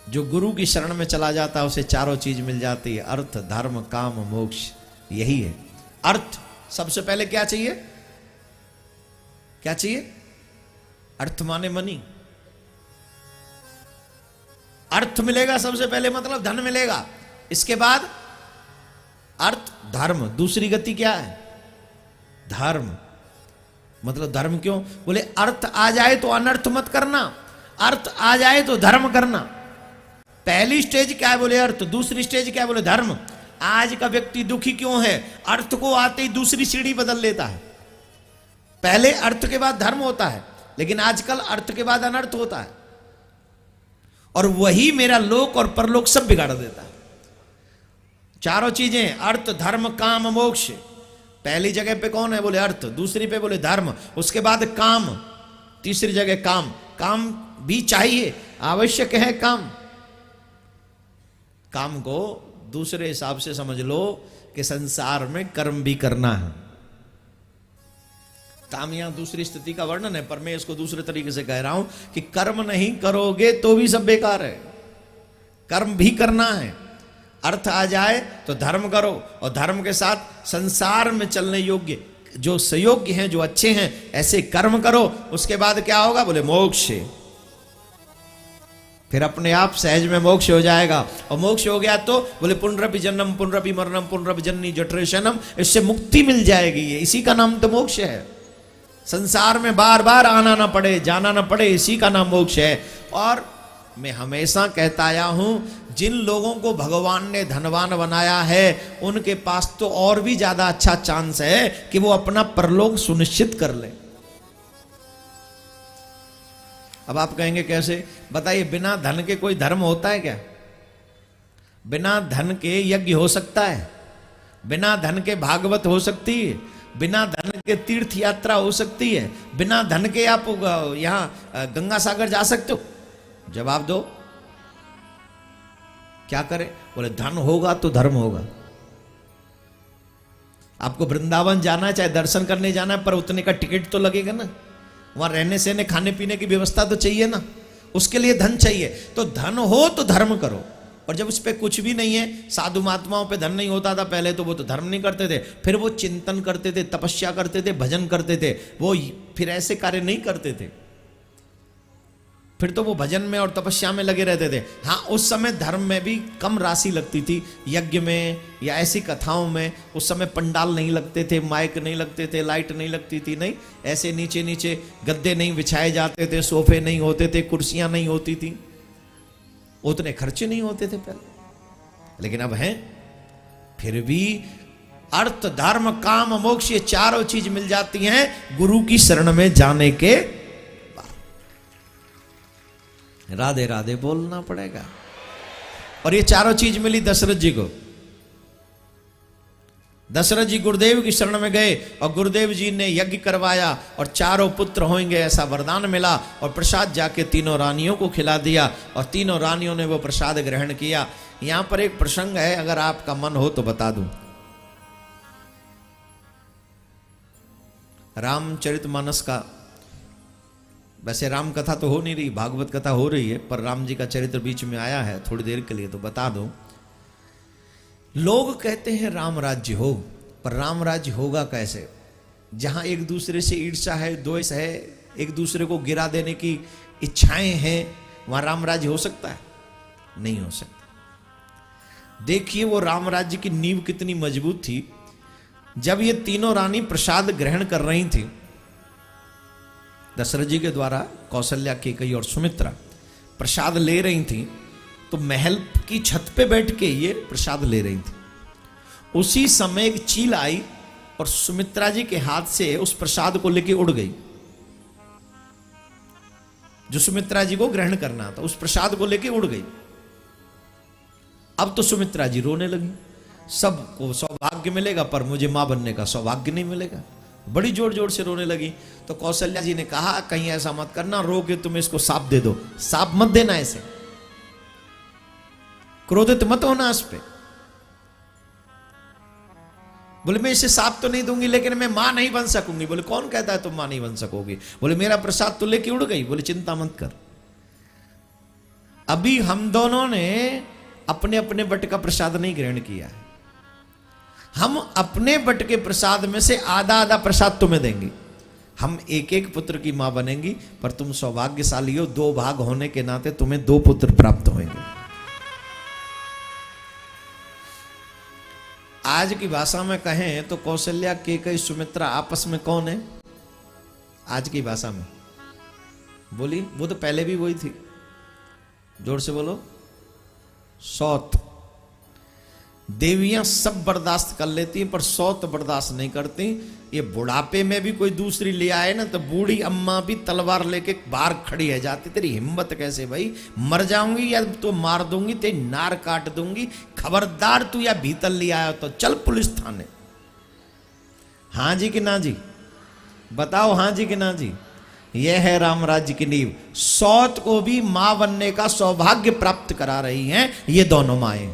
जो गुरु की शरण में चला जाता है उसे चारों चीज मिल जाती है, अर्थ धर्म काम मोक्ष, यही है। अर्थ सबसे पहले क्या चाहिए? क्या चाहिए? अर्थ माने मनी। अर्थ मिलेगा सबसे पहले, मतलब धन मिलेगा। इसके बाद अर्थ धर्म, दूसरी गति क्या है? धर्म। मतलब धर्म क्यों? बोले अर्थ आ जाए तो अनर्थ मत करना, अर्थ आ जाए तो धर्म करना। पहली स्टेज क्या है? बोले अर्थ। दूसरी स्टेज क्या है? बोले धर्म। आज का व्यक्ति दुखी क्यों है? अर्थ को आते ही दूसरी सीढ़ी बदल लेता है। पहले अर्थ के बाद धर्म होता है, लेकिन आजकल अर्थ के बाद अनर्थ होता है, और वही मेरा लोक और परलोक सब बिगाड़ देता है। चारों चीजें अर्थ धर्म काम मोक्ष। पहली जगह पे कौन है? बोले अर्थ। दूसरी पे बोले धर्म। उसके बाद काम। तीसरी जगह काम। काम भी चाहिए, आवश्यक है काम। काम को दूसरे हिसाब से समझ लो कि संसार में कर्म भी करना है। काम यहां दूसरी स्थिति का वर्णन है, पर मैं इसको दूसरे तरीके से कह रहा हूं कि कर्म नहीं करोगे तो भी सब बेकार है, कर्म भी करना है। अर्थ आ जाए तो धर्म करो, और धर्म के साथ संसार में चलने योग्य जो संयोग्य हैं, जो अच्छे हैं, ऐसे कर्म करो। उसके बाद क्या होगा? बोले मोक्ष। फिर अपने आप सहज में मोक्ष हो जाएगा। और मोक्ष हो गया तो बोले पुनरपि जन्म पुनरपि मरणम पुनरपि जननी जठरेशनम, इससे मुक्ति मिल जाएगी। ये इसी का नाम तो मोक्ष है। संसार में बार बार आना ना पड़े, जाना ना पड़े, इसी का नाम मोक्ष है। और मैं हमेशा कहता आया हूं, जिन लोगों को भगवान ने धनवान बनाया है उनके पास तो और भी ज्यादा अच्छा चांस है कि वो अपना परलोक सुनिश्चित कर ले। अब आप कहेंगे कैसे? बताइए, बिना धन के कोई धर्म होता है क्या? बिना धन के यज्ञ हो सकता है? बिना धन के भागवत हो सकती है? बिना धन के तीर्थ यात्रा हो सकती है? बिना धन के आप यहां गंगा सागर जा सकते हो? जवाब दो, क्या करें? बोले धन होगा तो धर्म होगा। आपको वृंदावन जाना है, चाहे दर्शन करने जाना है, पर उतने का टिकट तो लगेगा ना। वहां रहने सहने खाने पीने की व्यवस्था तो चाहिए ना, उसके लिए धन चाहिए। तो धन हो तो धर्म करो। और जब उस पर कुछ भी नहीं है, साधु महात्माओं पे धन नहीं होता था पहले, तो वो तो धर्म नहीं करते थे। फिर वो चिंतन करते थे, तपस्या करते थे, भजन करते थे। वो फिर ऐसे कार्य नहीं करते थे, फिर तो वो भजन में और तपस्या में लगे रहते थे। हाँ, उस समय धर्म में भी कम राशि लगती थी, यज्ञ में या ऐसी कथाओं में। उस समय पंडाल नहीं लगते थे, माइक नहीं लगते थे, लाइट नहीं लगती थी, नहीं ऐसे नीचे नीचे गद्दे नहीं बिछाए जाते थे, सोफे नहीं होते थे, कुर्सियां नहीं होती थी, उतने खर्चे नहीं होते थे पहले। लेकिन अब हैं, फिर भी अर्थ धर्म काम मोक्ष ये चारों चीज मिल जाती हैं गुरु की शरण में जाने के। राधे राधे बोलना पड़ेगा। और ये चारों चीज मिली दशरथ जी को। दशरथ जी गुरुदेव की शरण में गए और गुरुदेव जी ने यज्ञ करवाया और 4 पुत्र होंगे ऐसा वरदान मिला। और प्रसाद जाके 3 रानियों को खिला दिया और 3 रानियों ने वो प्रसाद ग्रहण किया। यहां पर एक प्रसंग है, अगर आपका मन हो तो बता दूं। रामचरितमानस का, वैसे राम कथा तो हो नहीं रही, भागवत कथा हो रही है, पर राम जी का चरित्र बीच में आया है थोड़ी देर के लिए, तो बता दूं। लोग कहते हैं राम राज्य हो, पर राम राज्य होगा कैसे? जहां एक दूसरे से ईर्ष्या है, द्वेष है, एक दूसरे को गिरा देने की इच्छाएं हैं, वहां राम राज्य हो सकता है? नहीं हो सकता। देखिए वो राम राज्य की नींव कितनी मजबूत थी। जब ये 3 रानी प्रसाद ग्रहण कर रही थी दशरथ जी के द्वारा, कौशल्या, कैकेयी और सुमित्रा प्रसाद ले रही थी, तो महल की छत पे बैठ के ये प्रसाद ले रही थी। उसी समय एक चील आई और सुमित्रा जी के हाथ से उस प्रसाद को लेके उड़ गई। जो सुमित्रा जी को ग्रहण करना था, उस प्रसाद को लेके उड़ गई। अब तो सुमित्रा जी रोने लगी। सबको सौभाग्य मिलेगा पर मुझे मां बनने का सौभाग्य नहीं मिलेगा। बड़ी जोर जोर से रोने लगी। तो कौशल्या जी ने कहा कहीं ऐसा मत करना, रो के तुम इसको साप दे दो। साप मत देना, ऐसे क्रोधित मत होना इस पे। बोले मैं इसे साप तो नहीं दूंगी लेकिन मैं मां नहीं बन सकूंगी। बोले कौन कहता है तुम मां नहीं बन सकोगी? बोले मेरा प्रसाद तो लेके उड़ गई। बोले चिंता मत कर, अभी हम दोनों ने अपने अपने बट का प्रसाद नहीं ग्रहण किया है। हम अपने बट के प्रसाद में से आधा आधा प्रसाद तुम्हें देंगे। हम एक एक पुत्र की मां बनेंगी, पर तुम सौभाग्यशाली हो, 2 भाग होने के नाते तुम्हें 2 पुत्र प्राप्त होंगे। आज की भाषा में कहें तो कौशल्या, केकई, सुमित्रा आपस में कौन है? आज की भाषा में बोली, वो तो पहले भी वही थी। जोर से बोलो, सौत। देवियां सब बर्दाश्त कर लेती हैं पर सौत बर्दाश्त नहीं करती। ये बुढ़ापे में भी कोई दूसरी ले आए ना तो बूढ़ी अम्मा भी तलवार लेके बाहर खड़ी है जाती, तेरी हिम्मत कैसे भाई, मर जाऊंगी या तो मार दूंगी, तेरी नार काट दूंगी, खबरदार तू या भीतर ले आया तो चल पुलिस थाने। हाँ जी कि ना जी? बताओ हाँ जी कि ना जी? यह है राम राज्य की नींव। सौत को भी मां बनने का सौभाग्य प्राप्त करा रही हैं ये दोनों माएं।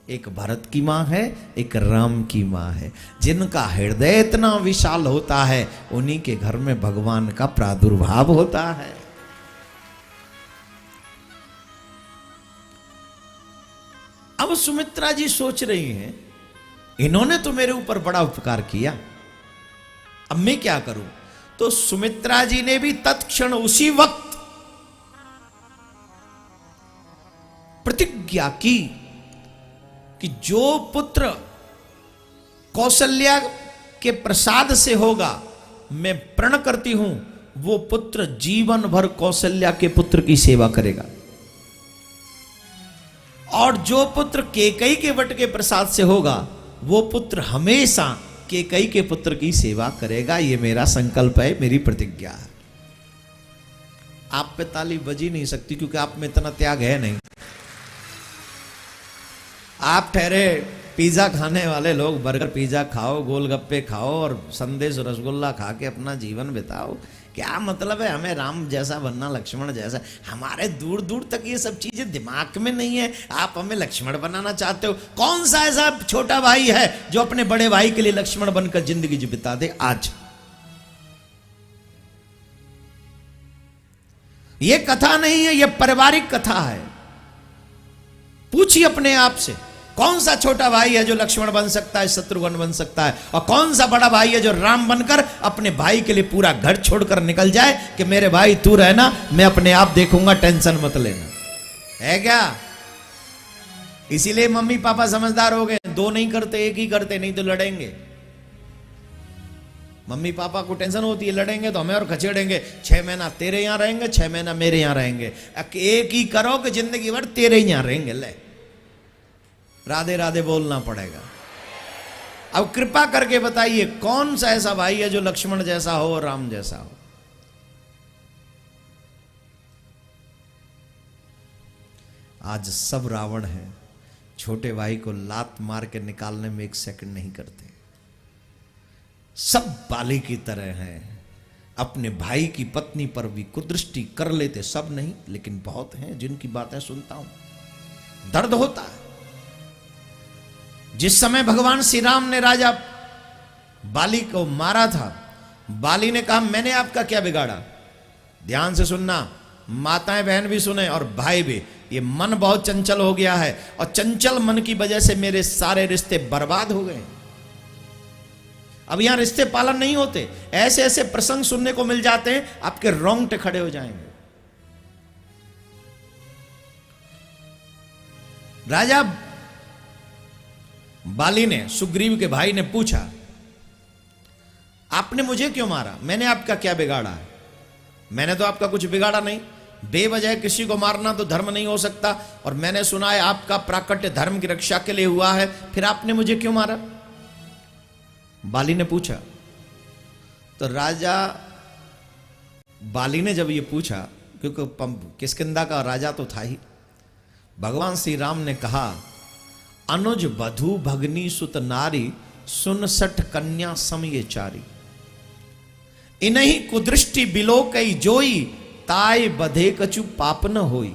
एक भरत की मां है, एक राम की मां है। जिनका हृदय इतना विशाल होता है उन्हीं के घर में भगवान का प्रादुर्भाव होता है। अब सुमित्रा जी सोच रही हैं, इन्होंने तो मेरे ऊपर बड़ा उपकार किया, अब मैं क्या करूं? तो सुमित्रा जी ने भी तत्क्षण उसी वक्त प्रतिज्ञा की कि जो पुत्र कौशल्या के प्रसाद से होगा, मैं प्रण करती हूं वो पुत्र जीवन भर कौशल्या के पुत्र की सेवा करेगा, और जो पुत्र केकई के वट के प्रसाद से होगा वो पुत्र हमेशा केकई के पुत्र की सेवा करेगा। ये मेरा संकल्प है, मेरी प्रतिज्ञा है। आप पे ताली बजी नहीं सकती क्योंकि आप में इतना त्याग है नहीं। आप ठहरे पिज्जा खाने वाले लोग, बर्गर पिज्जा खाओ, गोलगप्पे खाओ और संदेश रसगुल्ला खा के अपना जीवन बिताओ। क्या मतलब है हमें राम जैसा बनना, लक्ष्मण जैसा? हमारे दूर दूर तक ये सब चीजें दिमाग में नहीं है। आप हमें लक्ष्मण बनाना चाहते हो। कौन सा ऐसा छोटा भाई है जो अपने बड़े भाई के लिए लक्ष्मण बनकर जिंदगी जी बिता दे? आज ये कथा नहीं है, ये पारिवारिक कथा है। पूछिए अपने आप से, कौन सा छोटा भाई है जो लक्ष्मण बन सकता है, शत्रुघ्न बन सकता है, और कौन सा बड़ा भाई है जो राम बनकर अपने भाई के लिए पूरा घर छोड़कर निकल जाए कि मेरे भाई तू रहना, मैं अपने आप देखूंगा, टेंशन मत लेना। है क्या? इसीलिए मम्मी पापा समझदार हो गए, 2 नहीं करते, 1 ही करते, नहीं तो लड़ेंगे। मम्मी पापा को टेंशन होती है, लड़ेंगे तो हमें और खचेड़ेंगे। 6 महीना तेरे यहां रहेंगे, 6 महीना मेरे यहां रहेंगे। एक ही करो कि जिंदगी भर तेरे ही यहां रहेंगे। ले, राधे राधे बोलना पड़ेगा। अब कृपा करके बताइए कौन सा ऐसा भाई है जो लक्ष्मण जैसा हो और राम जैसा हो? आज सब रावण है, छोटे भाई को लात मार के निकालने में 1 सेकंड नहीं करते। सब बाली की तरह हैं, अपने भाई की पत्नी पर भी कुदृष्टि कर लेते। सब नहीं, लेकिन बहुत हैं जिनकी बातें सुनता हूं, दर्द होता है। जिस समय भगवान श्री राम ने राजा बाली को मारा था, बाली ने कहा मैंने आपका क्या बिगाड़ा? ध्यान से सुनना, माताएं बहन भी सुने और भाई भी। ये मन बहुत चंचल हो गया है और चंचल मन की वजह से मेरे सारे रिश्ते बर्बाद हो गए। अब यहां रिश्ते पालन नहीं होते। ऐसे ऐसे प्रसंग सुनने को मिल जाते हैं, आपके रोंगटे खड़े हो जाएंगे। राजा बाली ने, सुग्रीव के भाई ने पूछा, आपने मुझे क्यों मारा? मैंने आपका क्या बिगाड़ा है? मैंने तो आपका कुछ बिगाड़ा नहीं। बेवजह किसी को मारना तो धर्म नहीं हो सकता, और मैंने सुना है आपका प्राकट्य धर्म की रक्षा के लिए हुआ है, फिर आपने मुझे क्यों मारा? बाली ने पूछा। तो राजा बाली ने जब ये पूछा, क्योंकि किष्किंधा का राजा तो था ही, भगवान श्री राम ने कहा, अनुज वधु भगनी सुत नारी, सुन सठ कन्या सम ये चारी। इन्हीं कुदृष्टि बिलो कई जोई, ताय बधे कछु पाप न होई।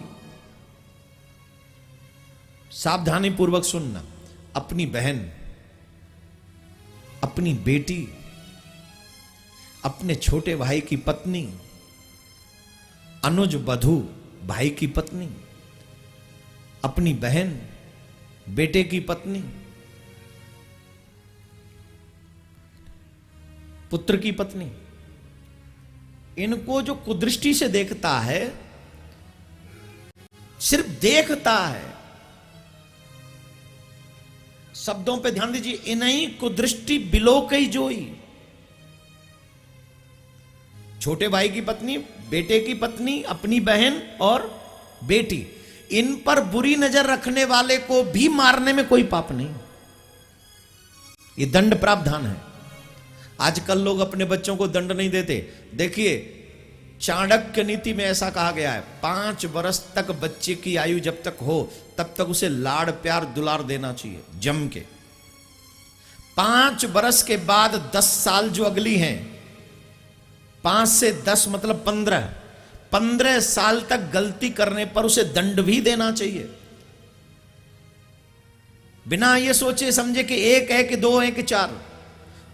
सावधानी पूर्वक सुनना। अपनी बहन, अपनी बेटी, अपने छोटे भाई की पत्नी, अनुज वधु भाई की पत्नी, अपनी बहन बेटे की पत्नी, पुत्र की पत्नी, इनको जो कुदृष्टि से देखता है, सिर्फ देखता है, शब्दों पे ध्यान दीजिए, इन्हीं कुदृष्टि बिलो कई जोई। छोटे भाई की पत्नी, बेटे की पत्नी, अपनी बहन और बेटी, इन पर बुरी नजर रखने वाले को भी मारने में कोई पाप नहीं। ये दंड प्रावधान है। आजकल लोग अपने बच्चों को दंड नहीं देते। देखिए, चाणक्य नीति में ऐसा कहा गया है, 5 वर्ष तक बच्चे की आयु जब तक हो तब तक उसे लाड़ प्यार दुलार देना चाहिए जम के। 5 वर्ष के बाद 10 साल जो अगली हैं, 5 से 10 मतलब 15 साल तक गलती करने पर उसे दंड भी देना चाहिए। बिना ये सोचे समझे कि 1 है कि 2 है कि 4,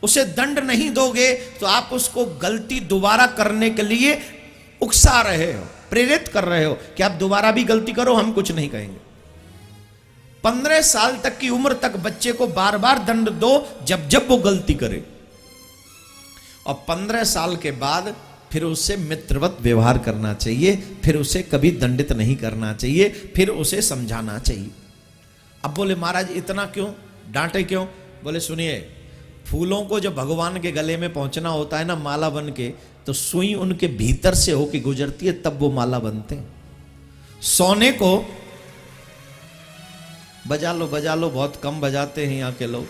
उसे दंड नहीं दोगे तो आप उसको गलती दोबारा करने के लिए उकसा रहे हो, प्रेरित कर रहे हो कि आप दोबारा भी गलती करो, हम कुछ नहीं कहेंगे। 15 साल तक की उम्र तक बच्चे को बार बार दंड दो जब जब वो गलती करे, और 15 साल के बाद फिर उससे मित्रवत व्यवहार करना चाहिए, फिर उसे कभी दंडित नहीं करना चाहिए, फिर उसे समझाना चाहिए। अब बोले महाराज इतना क्यों डांटे क्यों? बोले सुनिए, फूलों को जब भगवान के गले में पहुंचना होता है ना माला बन के, तो सुई उनके भीतर से होके गुजरती है, तब वो माला बनते हैं। सोने को बजा लो, बहुत कम बजाते हैं यहाँ के लोग,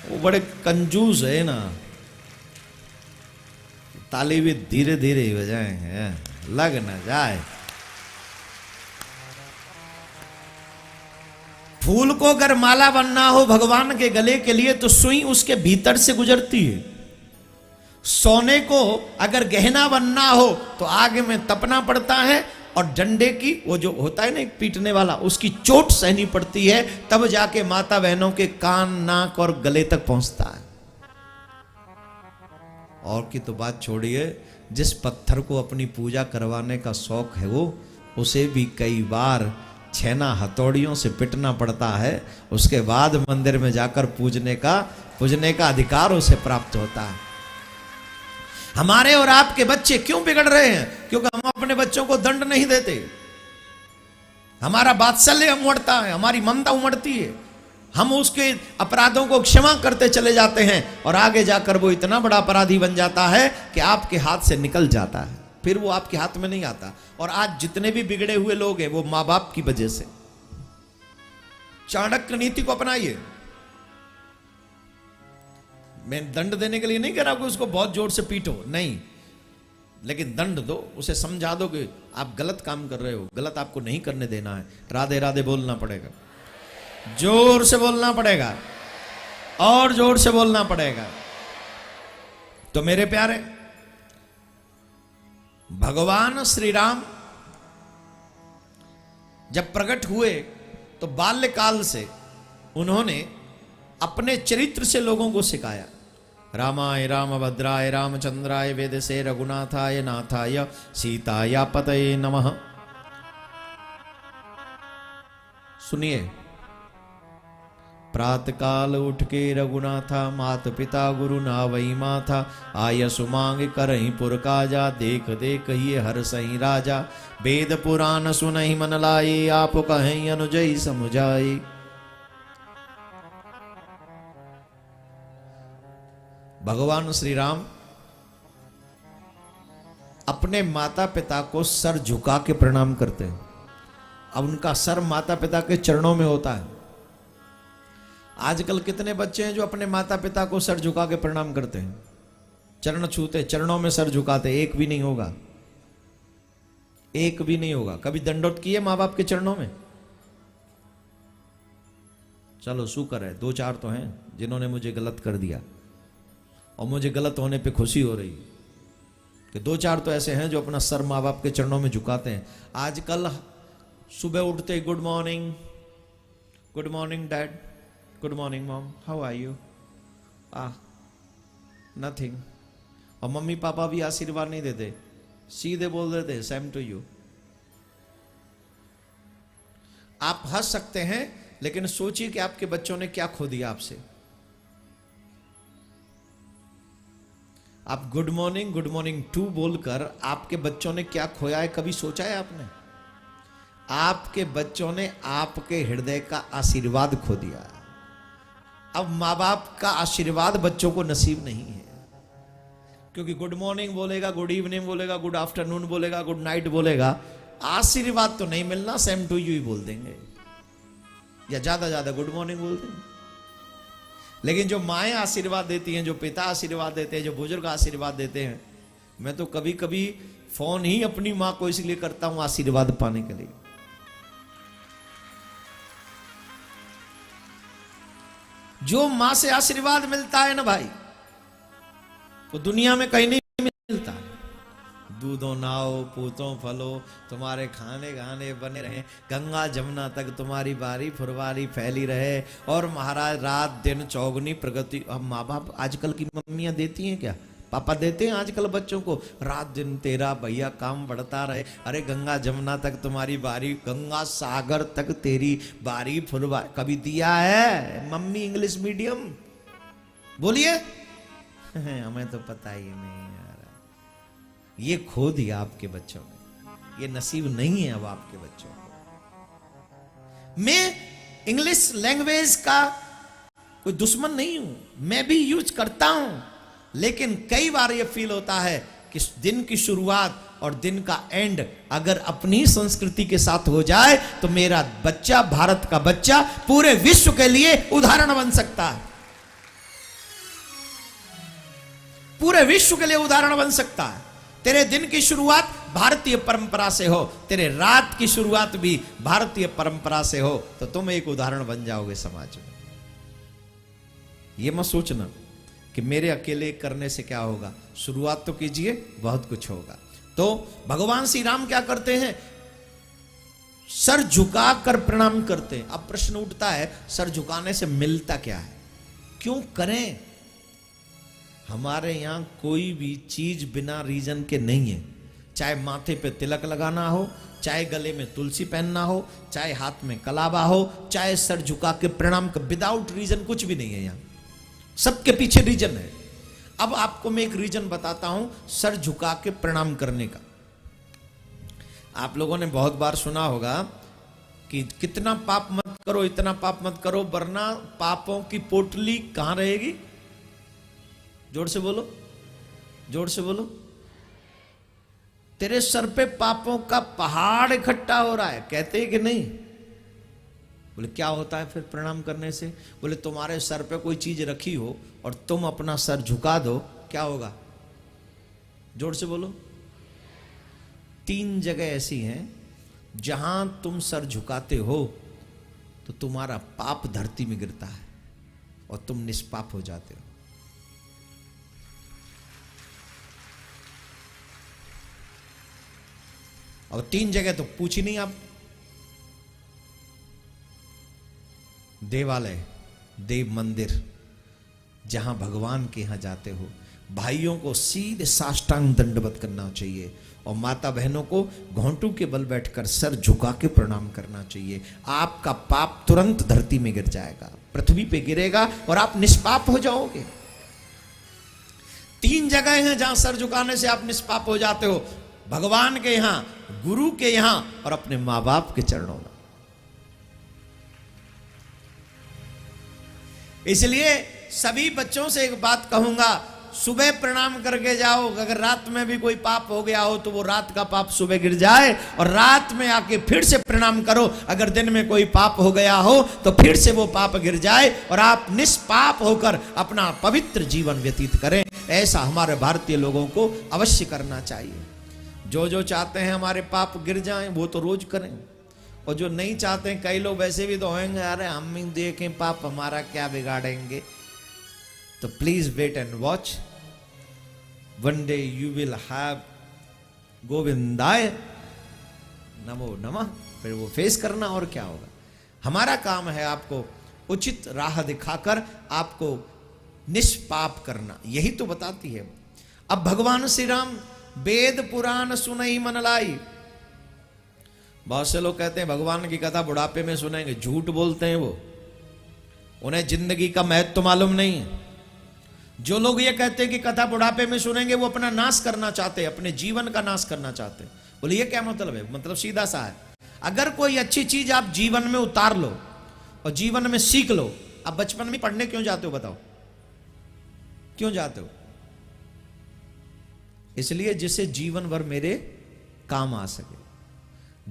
वो बड़े कंजूस है ना, ताली भी धीरे धीरे ही बजाएंगे, लग ना जाए। फूल को अगर माला बनना हो भगवान के गले के लिए तो सुई उसके भीतर से गुजरती है। सोने को अगर गहना बनना हो तो आग में तपना पड़ता है, और डंडे की वो जो होता है ना एक पीटने वाला, उसकी चोट सहनी पड़ती है, तब जाके माता बहनों के कान, नाक और गले तक पहुंचता है। और की तो बात छोड़िए, जिस पत्थर को अपनी पूजा करवाने का शौक है वो, उसे भी कई बार छेना हथौड़ियों से पिटना पड़ता है, उसके बाद मंदिर में जाकर पूजने का अधिकार उसे प्राप्त होता है। हमारे और आपके बच्चे क्यों बिगड़ रहे हैं? क्योंकि हम अपने बच्चों को दंड नहीं देते। हमारा वात्सल्य उमड़ता है, हमारी ममता उमड़ती है, हम उसके अपराधों को क्षमा करते चले जाते हैं, और आगे जाकर वो इतना बड़ा अपराधी बन जाता है कि आपके हाथ से निकल जाता है, फिर वो आपके हाथ में नहीं आता। और आज जितने भी बिगड़े हुए लोग हैं वो मां बाप की वजह से। चाणक्य नीति को अपनाइए। मैं दंड देने के लिए नहीं कह रहा कि उसको बहुत जोर से पीटो, नहीं, लेकिन दंड दो, उसे समझा दो कि आप गलत काम कर रहे हो, गलत आपको नहीं करने देना है। राधे राधे बोलना पड़ेगा, जोर से बोलना पड़ेगा, और जोर से बोलना पड़ेगा। तो मेरे प्यारे, भगवान श्री राम जब प्रकट हुए तो बाल्यकाल से उन्होंने अपने चरित्र से लोगों को सिखाया। रामाय रामभद्राय रामचंद्राय वेदसे रघुनाथाय नाथाय सीताया पतये नमः। सुनिए, प्रातकाल उठ के रघुनाथा, मात पिता गुरु नावई माथा, आय सुमांग करही पुर काजा, देख देख ये हर सही राजा, वेद पुराण सुनहि मन लाए, आप कहें अनुजई समुझाए। भगवान श्री राम अपने माता पिता को सर झुका के प्रणाम करते हैं। अब उनका सर माता पिता के चरणों में होता है। आजकल कितने बच्चे हैं जो अपने माता पिता को सर झुका के प्रणाम करते हैं, चरण छूते, चरणों में सर झुकाते? एक भी नहीं होगा, एक भी नहीं होगा। कभी दंडोत किए माँ बाप के चरणों में? चलो शुक्र है, 2-4 तो हैं जिन्होंने मुझे गलत कर दिया और मुझे गलत होने पे खुशी हो रही कि 2-4 तो ऐसे हैं जो अपना सर माँ बाप के चरणों में झुकाते हैं। आजकल सुबह उठते good morning dad, good morning mom, how are you, nothing. और मम्मी पापा भी आशीर्वाद नहीं देते, सीधे बोल देते सेम टू यू। आप हंस सकते हैं लेकिन सोचिए कि आपके बच्चों ने क्या खो दिया आपसे। आप गुड मॉर्निंग टू बोलकर आपके बच्चों ने क्या खोया है, कभी सोचा है आपने? आपके बच्चों ने आपके हृदय का आशीर्वाद खो दिया। अब माँ बाप का आशीर्वाद बच्चों को नसीब नहीं है, क्योंकि गुड मॉर्निंग बोलेगा, गुड इवनिंग बोलेगा, गुड आफ्टरनून बोलेगा, गुड नाइट बोलेगा, आशीर्वाद तो नहीं मिलना, सेम टू यू ही बोल देंगे या ज्यादा गुड मॉर्निंग बोल देंगे। लेकिन जो माएँ आशीर्वाद देती हैं, जो पिता आशीर्वाद देते हैं, जो बुजुर्ग आशीर्वाद देते हैं, मैं तो कभी कभी फोन ही अपनी माँ को इसलिए करता हूं आशीर्वाद पाने के लिए। जो मां से आशीर्वाद मिलता है ना भाई, वो दुनिया में कहीं नहीं मिलता। दूधों नाओ पूतों फलो तुम्हारे खाने गाने बने रहे, गंगा जमुना तक तुम्हारी बारी फुरवारी फैली रहे, और महाराज रात दिन चौगुनी प्रगति। अब माँ बाप आजकल की मम्मियां देती हैं क्या? पापा देते हैं आजकल बच्चों को, रात दिन तेरा भैया काम बढ़ता रहे, अरे गंगा जमुना तक तुम्हारी बारी, गंगा सागर तक तेरी बारी फुलवारी। कभी दिया है मम्मी इंग्लिश मीडियम? बोलिए हमें तो पता ही नहीं यार। ये खो दिया आपके बच्चों ने, ये नसीब नहीं है अब आपके बच्चों को। मैं इंग्लिश लैंग्वेज का कोई दुश्मन नहीं हूं, मैं भी यूज करता हूं, लेकिन कई बार ये फील होता है कि दिन की शुरुआत और दिन का एंड अगर अपनी संस्कृति के साथ हो जाए तो मेरा बच्चा, भारत का बच्चा, पूरे विश्व के लिए उदाहरण बन सकता है, पूरे विश्व के लिए उदाहरण बन सकता है। तेरे दिन की शुरुआत भारतीय परंपरा से हो, तेरे रात की शुरुआत भी भारतीय परंपरा से हो, तो तुम एक उदाहरण बन जाओगे समाज में। ये मत सोचना कि मेरे अकेले करने से क्या होगा, शुरुआत तो कीजिए, बहुत कुछ होगा। तो भगवान श्री राम क्या करते हैं? सर झुकाकर प्रणाम करते हैं। अब प्रश्न उठता है, सर झुकाने से मिलता क्या है, क्यों करें? हमारे यहां कोई भी चीज बिना रीजन के नहीं है। चाहे माथे पे तिलक लगाना हो, चाहे गले में तुलसी पहनना हो, चाहे हाथ में कलावा हो, चाहे सर झुका के प्रणाम कर, विदाउट रीजन कुछ भी नहीं है यहां, सबके पीछे रीजन है। अब आपको मैं एक रीजन बताता हूं सर झुका के प्रणाम करने का। आप लोगों ने बहुत बार सुना होगा कि कितना पाप मत करो, इतना पाप मत करो, वरना पापों की पोटली कहां रहेगी? जोर से बोलो, जोर से बोलो। तेरे सर पे पापों का पहाड़ इकट्ठा हो रहा है, कहते हैं कि नहीं? बोले क्या होता है फिर प्रणाम करने से? बोले तुम्हारे सर पे कोई चीज रखी हो और तुम अपना सर झुका दो, क्या होगा? जोर से बोलो। 3 जगह ऐसी हैं जहां तुम सर झुकाते हो तो तुम्हारा पाप धरती में गिरता है और तुम निष्पाप हो जाते हो। और 3 जगह तो पूछ ही नहीं आप। देवालय, देव मंदिर, जहां भगवान के यहां जाते हो, भाइयों को सीधे साष्टांग दंडवत करना चाहिए और माता बहनों को घोंटू के बल बैठकर सर झुका के प्रणाम करना चाहिए। आपका पाप तुरंत धरती में गिर जाएगा, पृथ्वी पे गिरेगा और आप निष्पाप हो जाओगे। 3 जगह हैं जहां सर झुकाने से आप निष्पाप हो जाते हो, भगवान के यहां, गुरु के यहां और अपने मां बाप के चरणों में। इसलिए सभी बच्चों से एक बात कहूंगा, सुबह प्रणाम करके जाओ। अगर रात में भी कोई पाप हो गया हो तो वो रात का पाप सुबह गिर जाए और रात में आके फिर से प्रणाम करो। अगर दिन में कोई पाप हो गया हो तो फिर से वो पाप गिर जाए और आप निष्पाप होकर अपना पवित्र जीवन व्यतीत करें। ऐसा हमारे भारतीय लोगों को अवश्य करना चाहिए। जो जो चाहते हैं हमारे पाप गिर जाएं वो तो रोज करें। और जो नहीं चाहते हैं, कई लोग वैसे भी तो होंगे, अरे हम ही देखें पाप हमारा क्या बिगाड़ेंगे। तो please wait and watch, one day you will have गोविंदाय नमो नमः, फिर वो फेस करना और क्या होगा। हमारा काम है आपको उचित राह दिखाकर आपको निष्पाप करना, यही तो बताती है। अब भगवान श्री राम वेद पुराण सुनई मन लाई। बहुत से लोग कहते हैं भगवान की कथा बुढ़ापे में सुनेंगे, झूठ बोलते हैं वो, उन्हें जिंदगी का महत्व मालूम नहीं है। जो लोग ये कहते हैं कि कथा बुढ़ापे में सुनेंगे, वो अपना नाश करना चाहते हैं, अपने जीवन का नाश करना चाहते हैं। बोले ये क्या मतलब है? मतलब सीधा सा है, अगर कोई अच्छी चीज आप जीवन में उतार लो और जीवन में सीख लो, आप बचपन में पढ़ने क्यों जाते हो बताओ? क्यों जाते हो? इसलिए जिससे जीवन भर मेरे काम आ सके,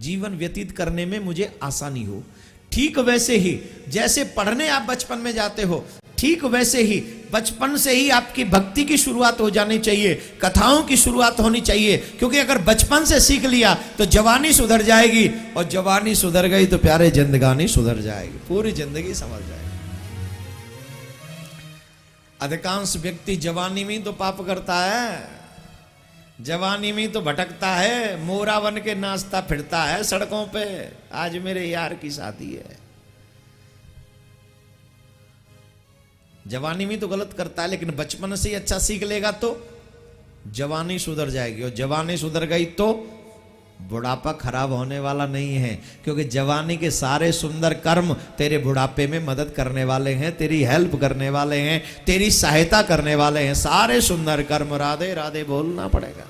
जीवन व्यतीत करने में मुझे आसानी हो। ठीक वैसे ही जैसे पढ़ने आप बचपन में जाते हो, ठीक वैसे ही बचपन से ही आपकी भक्ति की शुरुआत हो जानी चाहिए, कथाओं की शुरुआत होनी चाहिए। क्योंकि अगर बचपन से सीख लिया तो जवानी सुधर जाएगी, और जवानी सुधर गई तो प्यारे जिंदगानी सुधर जाएगी, पूरी जिंदगी समझ जाएगी। अधिकांश व्यक्ति जवानी में तो पाप करता है, जवानी में तो भटकता है, मोरा बन के नाचता फिरता है सड़कों पे। आज मेरे यार की शादी है, जवानी में तो गलत करता है, लेकिन बचपन से ही अच्छा सीख लेगा तो जवानी सुधर जाएगी, और जवानी सुधर गई तो बुढ़ापा खराब होने वाला नहीं है। क्योंकि जवानी के सारे सुंदर कर्म तेरे बुढ़ापे में मदद करने वाले हैं, तेरी हेल्प करने वाले हैं, तेरी सहायता करने वाले हैं। सारे सुंदर कर्म राधे राधे बोलना पड़ेगा।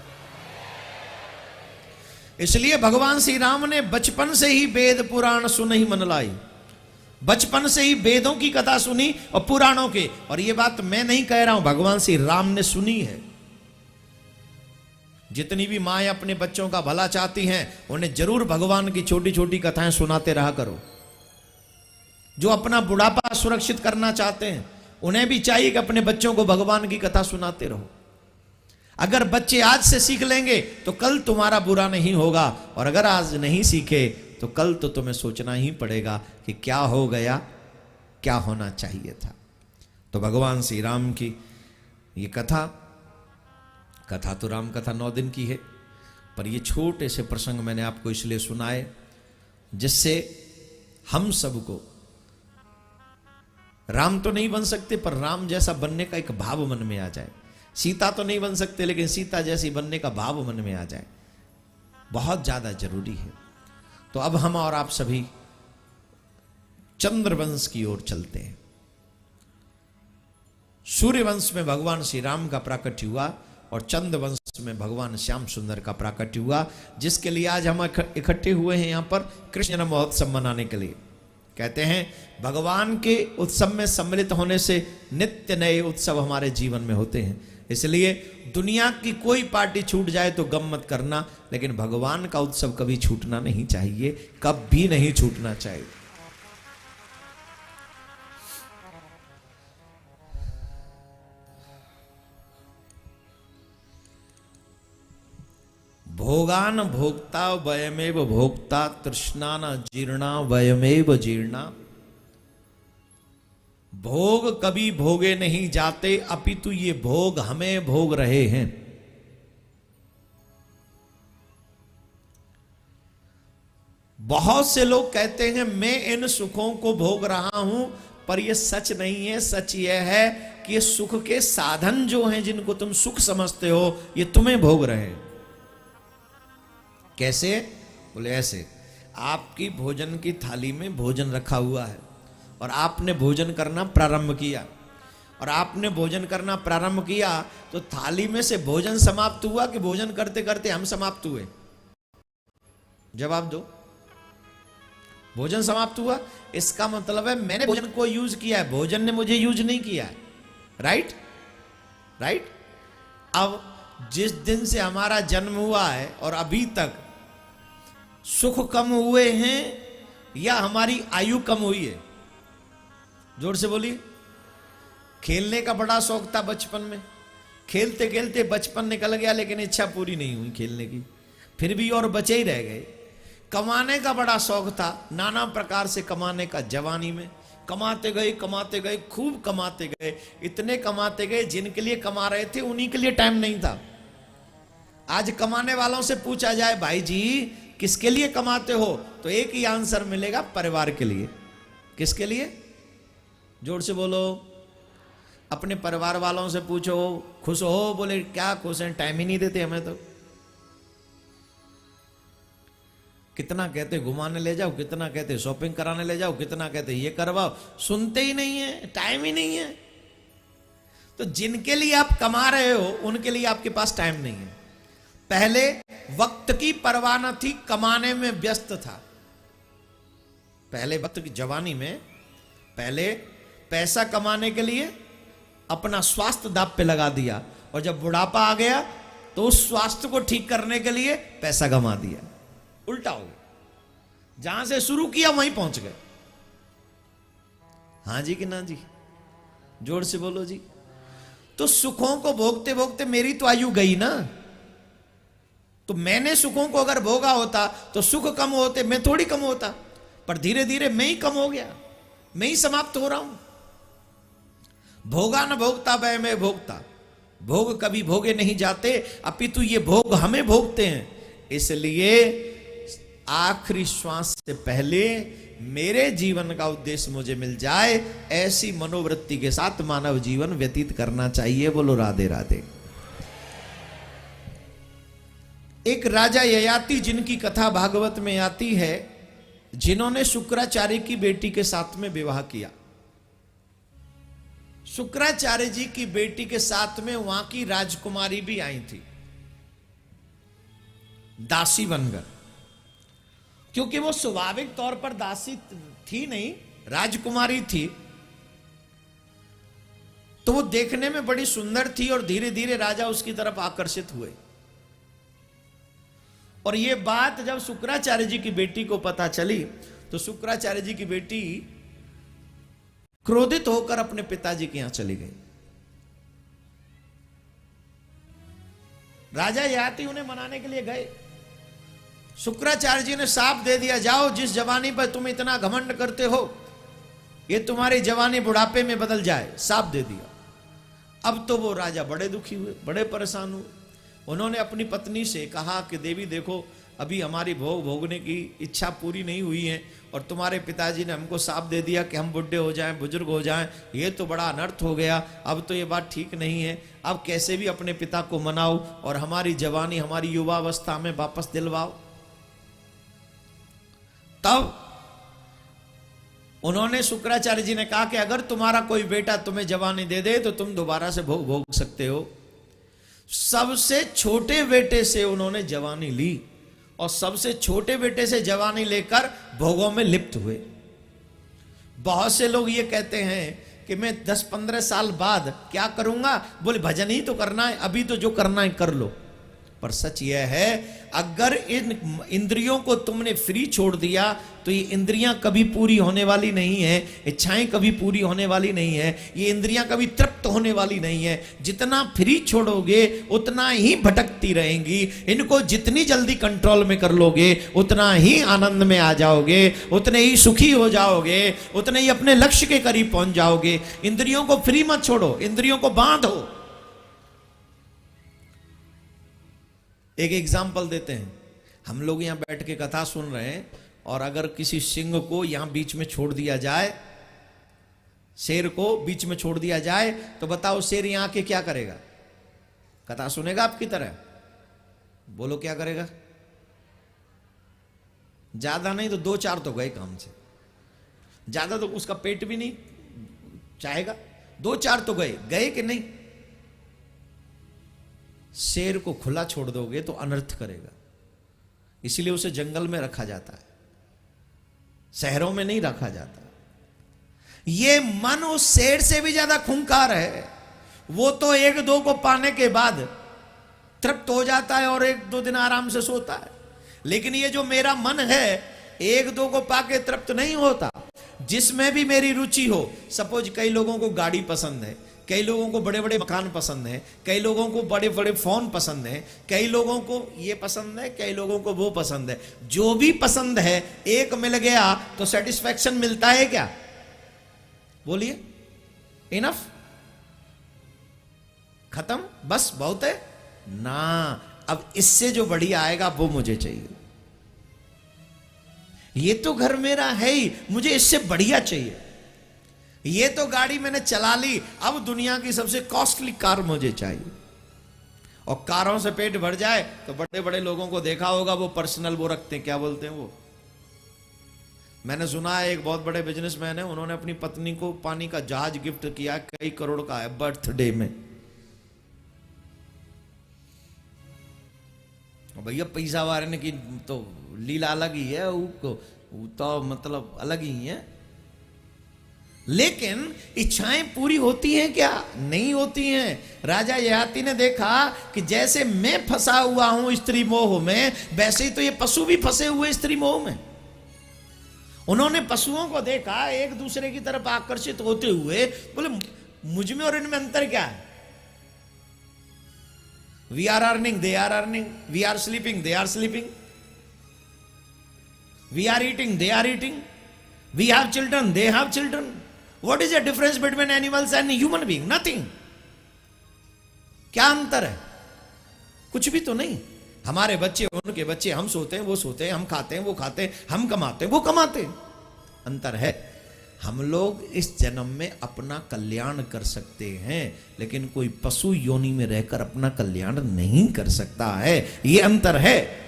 इसलिए भगवान श्री राम ने बचपन से ही वेद पुराण सुनहि मन लाई, बचपन से ही वेदों की कथा सुनी और पुराणों के। और ये बात मैं नहीं कह रहा हूं, भगवान श्री राम ने सुनी है। जितनी भी माएं अपने बच्चों का भला चाहती हैं, उन्हें जरूर भगवान की छोटी छोटी कथाएं सुनाते रहा करो। जो अपना बुढ़ापा सुरक्षित करना चाहते हैं, उन्हें भी चाहिए कि अपने बच्चों को भगवान की कथा सुनाते रहो। अगर बच्चे आज से सीख लेंगे तो कल तुम्हारा बुरा नहीं होगा, और अगर आज नहीं सीखे तो कल तो तुम्हें सोचना ही पड़ेगा कि क्या हो गया, क्या होना चाहिए था। तो भगवान श्री राम की ये कथा तो राम कथा 9 दिन की है, पर ये छोटे से प्रसंग मैंने आपको इसलिए सुनाए जिससे हम सबको, राम तो नहीं बन सकते पर राम जैसा बनने का एक भाव मन में आ जाए। सीता तो नहीं बन सकते, लेकिन सीता जैसी बनने का भाव मन में आ जाए, बहुत ज्यादा जरूरी है। तो अब हम और आप सभी चंद्रवंश की ओर चलते हैं। सूर्यवंश में भगवान श्री राम का प्राकट्य हुआ और चंद्रवंश में भगवान श्याम सुंदर का प्राकट्य हुआ, जिसके लिए आज हम इकट्ठे हुए हैं यहां पर कृष्ण जन्म महोत्सव मनाने के लिए। कहते हैं भगवान के उत्सव में सम्मिलित होने से नित्य नए उत्सव हमारे जीवन में होते हैं। इसलिए दुनिया की कोई पार्टी छूट जाए तो गम मत करना, लेकिन भगवान का उत्सव कभी छूटना नहीं चाहिए, कभी नहीं छूटना चाहिए। भोगान भोक्ता वयमेव भोक्ता, तृष्णा न जीर्णा वयमेव जीर्णा। भोग कभी भोगे नहीं जाते, अपितु ये भोग हमें भोग रहे हैं। बहुत से लोग कहते हैं मैं इन सुखों को भोग रहा हूं, पर यह सच नहीं है। सच यह है कि ये सुख के साधन जो हैं, जिनको तुम सुख समझते हो, ये तुम्हें भोग रहे हैं। कैसे? बोले ऐसे, आपकी भोजन की थाली में भोजन रखा हुआ है और आपने भोजन करना प्रारंभ किया, और आपने भोजन करना प्रारंभ किया तो थाली में से भोजन समाप्त हुआ कि भोजन करते करते हम समाप्त हुए? जवाब दो। भोजन समाप्त हुआ, इसका मतलब है मैंने भोजन को यूज किया है, भोजन ने मुझे यूज नहीं किया है। Right right. अब जिस दिन से हमारा जन्म हुआ है और अभी तक सुख कम हुए हैं या हमारी आयु कम हुई है? जोर से बोलिए। खेलने का बड़ा शौक था बचपन में, खेलते खेलते बचपन निकल गया, लेकिन इच्छा पूरी नहीं हुई खेलने की, फिर भी और बचे ही रह गए। कमाने का बड़ा शौक था, नाना प्रकार से कमाने का। जवानी में कमाते गए, खूब कमाते गए, इतने कमाते गए, जिनके लिए कमा रहे थे उन्हीं के लिए टाइम नहीं था। आज कमाने वालों से पूछा जाए, भाई जी किसके लिए कमाते हो, तो एक ही आंसर मिलेगा, परिवार के लिए। किसके लिए? जोर से बोलो। अपने परिवार वालों से पूछो, खुश हो? बोले क्या खुश हैं, टाइम ही नहीं देते हमें तो। कितना कहते घुमाने ले जाओ, कितना कहते शॉपिंग कराने ले जाओ, कितना कहते ये करवाओ, सुनते ही नहीं है, टाइम ही नहीं है। तो जिनके लिए आप कमा रहे हो उनके लिए आपके पास टाइम नहीं है। पहले वक्त की परवाह न थी, कमाने में व्यस्त था। पहले वक्त की जवानी में पहले पैसा कमाने के लिए अपना स्वास्थ्य दांव पे लगा दिया, और जब बुढ़ापा आ गया तो उस स्वास्थ्य को ठीक करने के लिए पैसा गंवा दिया। उल्टा हो गया, जहां से शुरू किया वहीं पहुंच गए। हां जी कि ना जी? जोर से बोलो जी। तो सुखों को भोगते भोगते मेरी तो आयु गई ना। तो मैंने सुखों को अगर भोगा होता तो सुख कम होते, मैं थोड़ी कम होता। पर धीरे धीरे मैं ही कम हो गया, मैं ही समाप्त हो रहा हूं। भोगा न भोगता वह मैं भोगता, भोग कभी भोगे नहीं जाते, अपितु ये भोग हमें भोगते हैं। इसलिए आखिरी श्वास से पहले मेरे जीवन का उद्देश्य मुझे मिल जाए, ऐसी मनोवृत्ति के साथ मानव जीवन व्यतीत करना चाहिए। बोलो राधे राधे। एक राजा ययाति जिनकी कथा भागवत में आती है, जिन्होंने शुक्राचार्य की बेटी के साथ में विवाह किया। शुक्राचार्य जी की बेटी के साथ में वहां की राजकुमारी भी आई थी, दासी बनकर। क्योंकि वो स्वाभाविक तौर पर दासी थी नहीं, राजकुमारी थी, तो वो देखने में बड़ी सुंदर थी और धीरे धीरे राजा उसकी तरफ आकर्षित हुए। और ये बात जब शुक्राचार्य जी की बेटी को पता चली तो शुक्राचार्य जी की बेटी क्रोधित होकर अपने पिताजी के यहां चली गई। राजा ययाति उन्हें मनाने के लिए गए। शुक्राचार्य जी ने साफ दे दिया, जाओ, जिस जवानी पर तुम इतना घमंड करते हो ये तुम्हारी जवानी बुढ़ापे में बदल जाए, साफ दे दिया। अब तो वो राजा बड़े दुखी हुए, बड़े परेशान हुए। उन्होंने अपनी पत्नी से कहा कि देवी देखो, अभी हमारी भोग भोगने की इच्छा पूरी नहीं हुई है और तुम्हारे पिताजी ने हमको साफ दे दिया कि हम बुढ़े हो जाएं, बुजुर्ग हो जाएं, ये तो बड़ा अनर्थ हो गया। अब तो ये बात ठीक नहीं है, अब कैसे भी अपने पिता को मनाओ और हमारी जवानी, हमारी युवावस्था में वापस दिलवाओ। तब उन्होंने शुक्राचार्य जी ने कहा कि अगर तुम्हारा कोई बेटा तुम्हें जवानी दे दे तो तुम दोबारा से भोग भोग सकते हो। सबसे छोटे बेटे से उन्होंने जवानी ली और सबसे छोटे बेटे से जवानी लेकर भोगों में लिप्त हुए। बहुत से लोग ये कहते हैं कि मैं 10-15 साल बाद क्या करूंगा, बोले भजन ही तो करना है, अभी तो जो करना है कर लो। पर सच यह है, अगर इन इंद्रियों को तुमने फ्री छोड़ दिया तो ये इंद्रियां कभी पूरी होने वाली नहीं है, इच्छाएं कभी पूरी होने वाली नहीं है, ये इंद्रियां कभी तृप्त होने वाली नहीं है। जितना फ्री छोड़ोगे उतना ही भटकती रहेंगी। इनको जितनी जल्दी कंट्रोल में कर लोगे उतना ही आनंद में आ जाओगे, उतने ही सुखी हो जाओगे, उतने ही अपने लक्ष्य के करीब पहुंच जाओगे। इंद्रियों को फ्री मत छोड़ो, इंद्रियों को बांधो। एक एग्जाम्पल देते हैं। हम लोग यहां बैठ के कथा सुन रहे हैं और अगर किसी सिंह को यहां बीच में छोड़ दिया जाए, शेर को बीच में छोड़ दिया जाए, तो बताओ शेर यहां आके क्या करेगा? कथा सुनेगा आपकी तरह? बोलो क्या करेगा? ज्यादा नहीं तो 2-4 तो गए काम से, ज्यादा तो उसका पेट भी नहीं चाहेगा, 2-4 तो गए। गए कि नहीं? शेर को खुला छोड़ दोगे तो अनर्थ करेगा, इसलिए उसे जंगल में रखा जाता है, शहरों में नहीं रखा जाता। ये मन उस शेर से भी ज्यादा खूंखार है। वो तो 1-2 को पाने के बाद तृप्त हो जाता है और 1-2 दिन आराम से सोता है, लेकिन ये जो मेरा मन है एक दो को पाके तृप्त नहीं होता, जिसमें भी मेरी रुचि हो। सपोज कई लोगों को गाड़ी पसंद है, कई लोगों को बड़े बड़े मकान पसंद है, कई लोगों को बड़े बड़े फोन पसंद है, कई लोगों को ये पसंद है, कई लोगों को वो पसंद है। जो भी पसंद है एक मिल गया तो सेटिस्फैक्शन मिलता है क्या? बोलिए, इनफ, खत्म, बस बहुत है ना। अब इससे जो बढ़िया आएगा वो मुझे चाहिए। ये तो घर मेरा है ही, मुझे इससे बढ़िया चाहिए। ये तो गाड़ी मैंने चला ली, अब दुनिया की सबसे कॉस्टली कार मुझे चाहिए। और कारों से पेट भर जाए तो बड़े बड़े लोगों को देखा होगा, वो पर्सनल वो रखते हैं, क्या बोलते हैं वो, मैंने सुना है एक बहुत बड़े बिजनेसमैन है, उन्होंने अपनी पत्नी को पानी का जहाज गिफ्ट किया, कई करोड़ का है, बर्थडे में। भैया पैसा वाले की तो लीला अलग ही है, वो तो मतलब अलग ही है। लेकिन इच्छाएं पूरी होती हैं क्या? नहीं होती हैं। राजा ययाति ने देखा कि जैसे मैं फंसा हुआ हूं स्त्री मोह में, वैसे ही तो ये पशु भी फंसे हुए स्त्री मोह में। उन्होंने पशुओं को देखा एक दूसरे की तरफ आकर्षित होते हुए, बोले मुझ में और इनमें अंतर क्या है? We are earning, they are earning, we are sleeping, they are sleeping, we are eating, they are eating, we have children, they have children. What is the difference between animals and human being? Nothing. क्या अंतर है? कुछ भी तो नहीं। हमारे बच्चे, उनके बच्चे, हम सोते हैं वो सोते हैं, हम खाते हैं वो खाते हैं, हम कमाते हैं वो कमाते हैं। अंतर है। हम लोग इस जन्म में अपना कल्याण कर सकते हैं, लेकिन कोई पशु योनि में रहकर अपना कल्याण नहीं कर सकता है। ये अंतर है।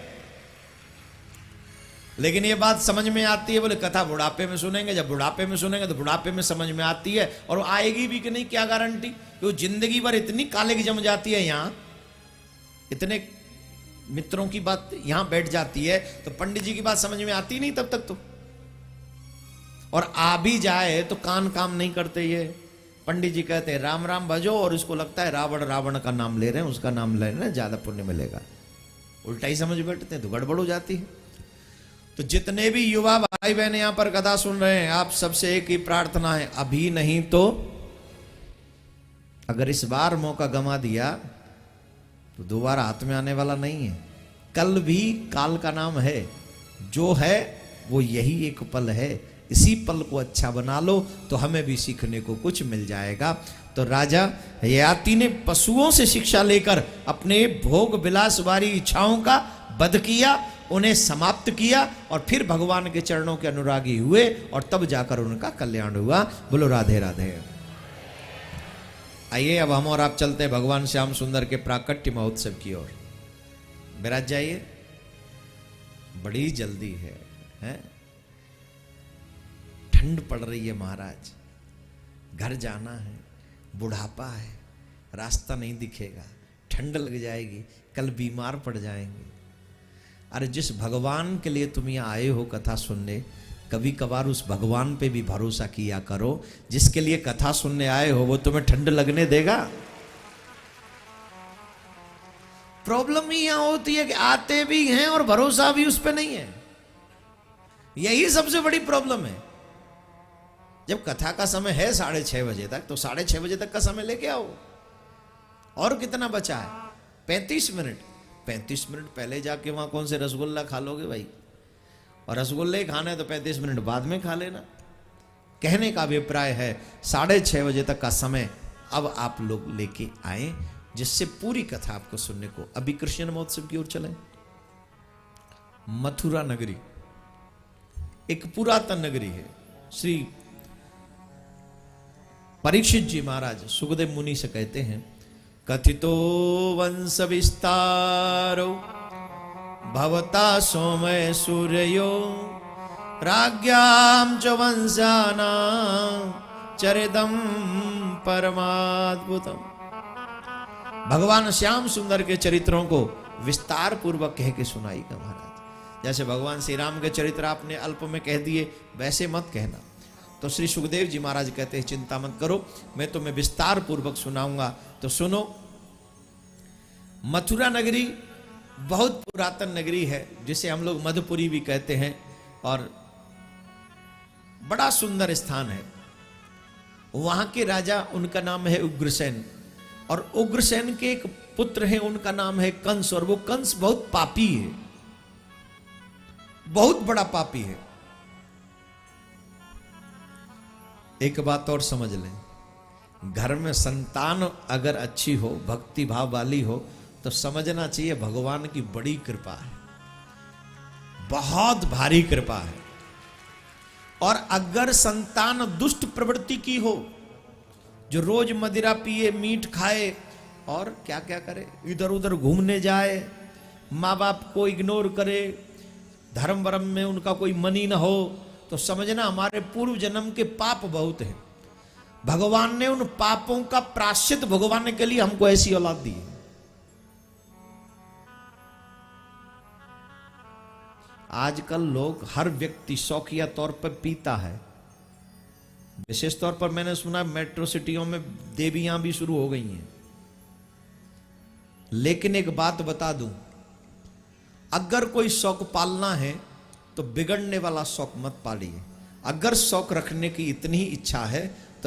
लेकिन ये बात समझ में आती है, बोले कथा बुढ़ापे में सुनेंगे, जब बुढ़ापे में सुनेंगे तो बुढ़ापे में समझ में आती है, और आएगी भी कि नहीं क्या गारंटी। तो जिंदगी भर इतनी काले की जम जाती है, यहां इतने मित्रों की बात यहां बैठ जाती है, तो पंडित जी की बात समझ में आती नहीं तब तक तो। और आ भी जाए तो कान काम नहीं करते। ये पंडित जी कहते हैं राम राम भजो, और इसको लगता है रावण का नाम ले रहे हैं, उसका नाम ले रहे हैं, ज्यादा पुण्य मिलेगा। उल्टा ही समझ बैठते हैं तो गड़बड़ हो जाती है। तो जितने भी युवा भाई बहन यहां पर कथा सुन रहे हैं, आप सबसे एक ही प्रार्थना है, अभी नहीं तो अगर इस बार मौका गंवा दिया तो दोबारा हाथ में आने वाला नहीं है। कल भी काल का नाम है, जो है वो यही एक पल है। इसी पल को अच्छा बना लो तो हमें भी सीखने को कुछ मिल जाएगा। तो राजा ययाति ने पशुओं से शिक्षा लेकर अपने भोग विलास वाली इच्छाओं का वध किया, उन्हें समाप्त किया, और फिर भगवान के चरणों के अनुरागी हुए, और तब जाकर उनका कल्याण हुआ। बोलो राधे राधे। आइए अब हम और आप चलते हैं भगवान श्याम सुंदर के प्राकट्य महोत्सव की ओर। विराज जाइए, बड़ी जल्दी है? ठंड पड़ रही है महाराज, घर जाना है, बुढ़ापा है, रास्ता नहीं दिखेगा, ठंड लग जाएगी, कल बीमार पड़ जाएंगे। अरे जिस भगवान के लिए तुम यहाँ आए हो कथा सुनने, कभी कभार उस भगवान पे भी भरोसा किया करो। जिसके लिए कथा सुनने आए हो वो तुम्हें ठंड लगने देगा? प्रॉब्लम ही यहां होती है कि आते भी हैं और भरोसा भी उस पे नहीं है। यही सबसे बड़ी प्रॉब्लम है। जब कथा का समय है 6:30 बजे तक, तो 6:30 बजे तक का समय लेके आओ। और कितना बचा है? 35 मिनट। 35 मिनट पहले जाके वहां कौन से रसगुल्ला खा लोगे भाई? और रसगुल्ले खाने तो 35 मिनट बाद में खा लेना। कहने का अभिप्राय है 6:30 बजे तक का समय अब आप लोग लेके आए, जिससे पूरी कथा आपको सुनने को। अभी कृष्ण महोत्सव की ओर चले। मथुरा नगरी एक पुरातन नगरी है। श्री परीक्षित जी महाराज सुखदेव मुनि से कहते हैं, कथितो वंश विस्तारो भवता सोमय सूर्यो राज्ञाम च वंशानां चरितम परमाद्भुतम। भगवान श्याम सुंदर के चरित्रों को विस्तार पूर्वक कह के सुनाईगा महाराज। जैसे भगवान श्री राम के चरित्र आपने अल्प में कह दिए, वैसे मत कहना। तो श्री सुखदेव जी महाराज कहते हैं, चिंता मत करो, मैं तुम्हें विस्तार पूर्वक सुनाऊंगा। तो सुनो। मथुरा नगरी बहुत पुरातन नगरी है, जिसे हम लोग मधुपुरी भी कहते हैं। और बड़ा सुंदर स्थान है। वहां के राजा, उनका नाम है उग्रसेन, और उग्रसेन के एक पुत्र हैं, उनका नाम है कंस, और वो कंस बहुत पापी है, बहुत बड़ा पापी है। एक बात और समझ लें, घर में संतान अगर अच्छी हो, भक्ति भाव वाली हो, तो समझना चाहिए भगवान की बड़ी कृपा है, बहुत भारी कृपा है। और अगर संतान दुष्ट प्रवृत्ति की हो, जो रोज मदिरा पिए, मीट खाए और क्या क्या करे, इधर उधर घूमने जाए, माँ बाप को इग्नोर करे, धर्म वर्म में उनका कोई मनी न हो, तो समझना हमारे पूर्व जन्म के पाप बहुत हैं। भगवान ने उन पापों का प्रायश्चित भुगवाने के लिए हमको ऐसी औलाद दी है। आजकल लोग, हर व्यक्ति शौकिया तौर पर पीता है। विशेष तौर पर मैंने सुना मेट्रो सिटियों में देवियां भी शुरू हो गई हैं। लेकिन एक बात बता दूं, अगर कोई शौक पालना है तो बिगड़ने वाला शौक मत पालिए। अगर शौक रखने की इतनी ही इच्छा है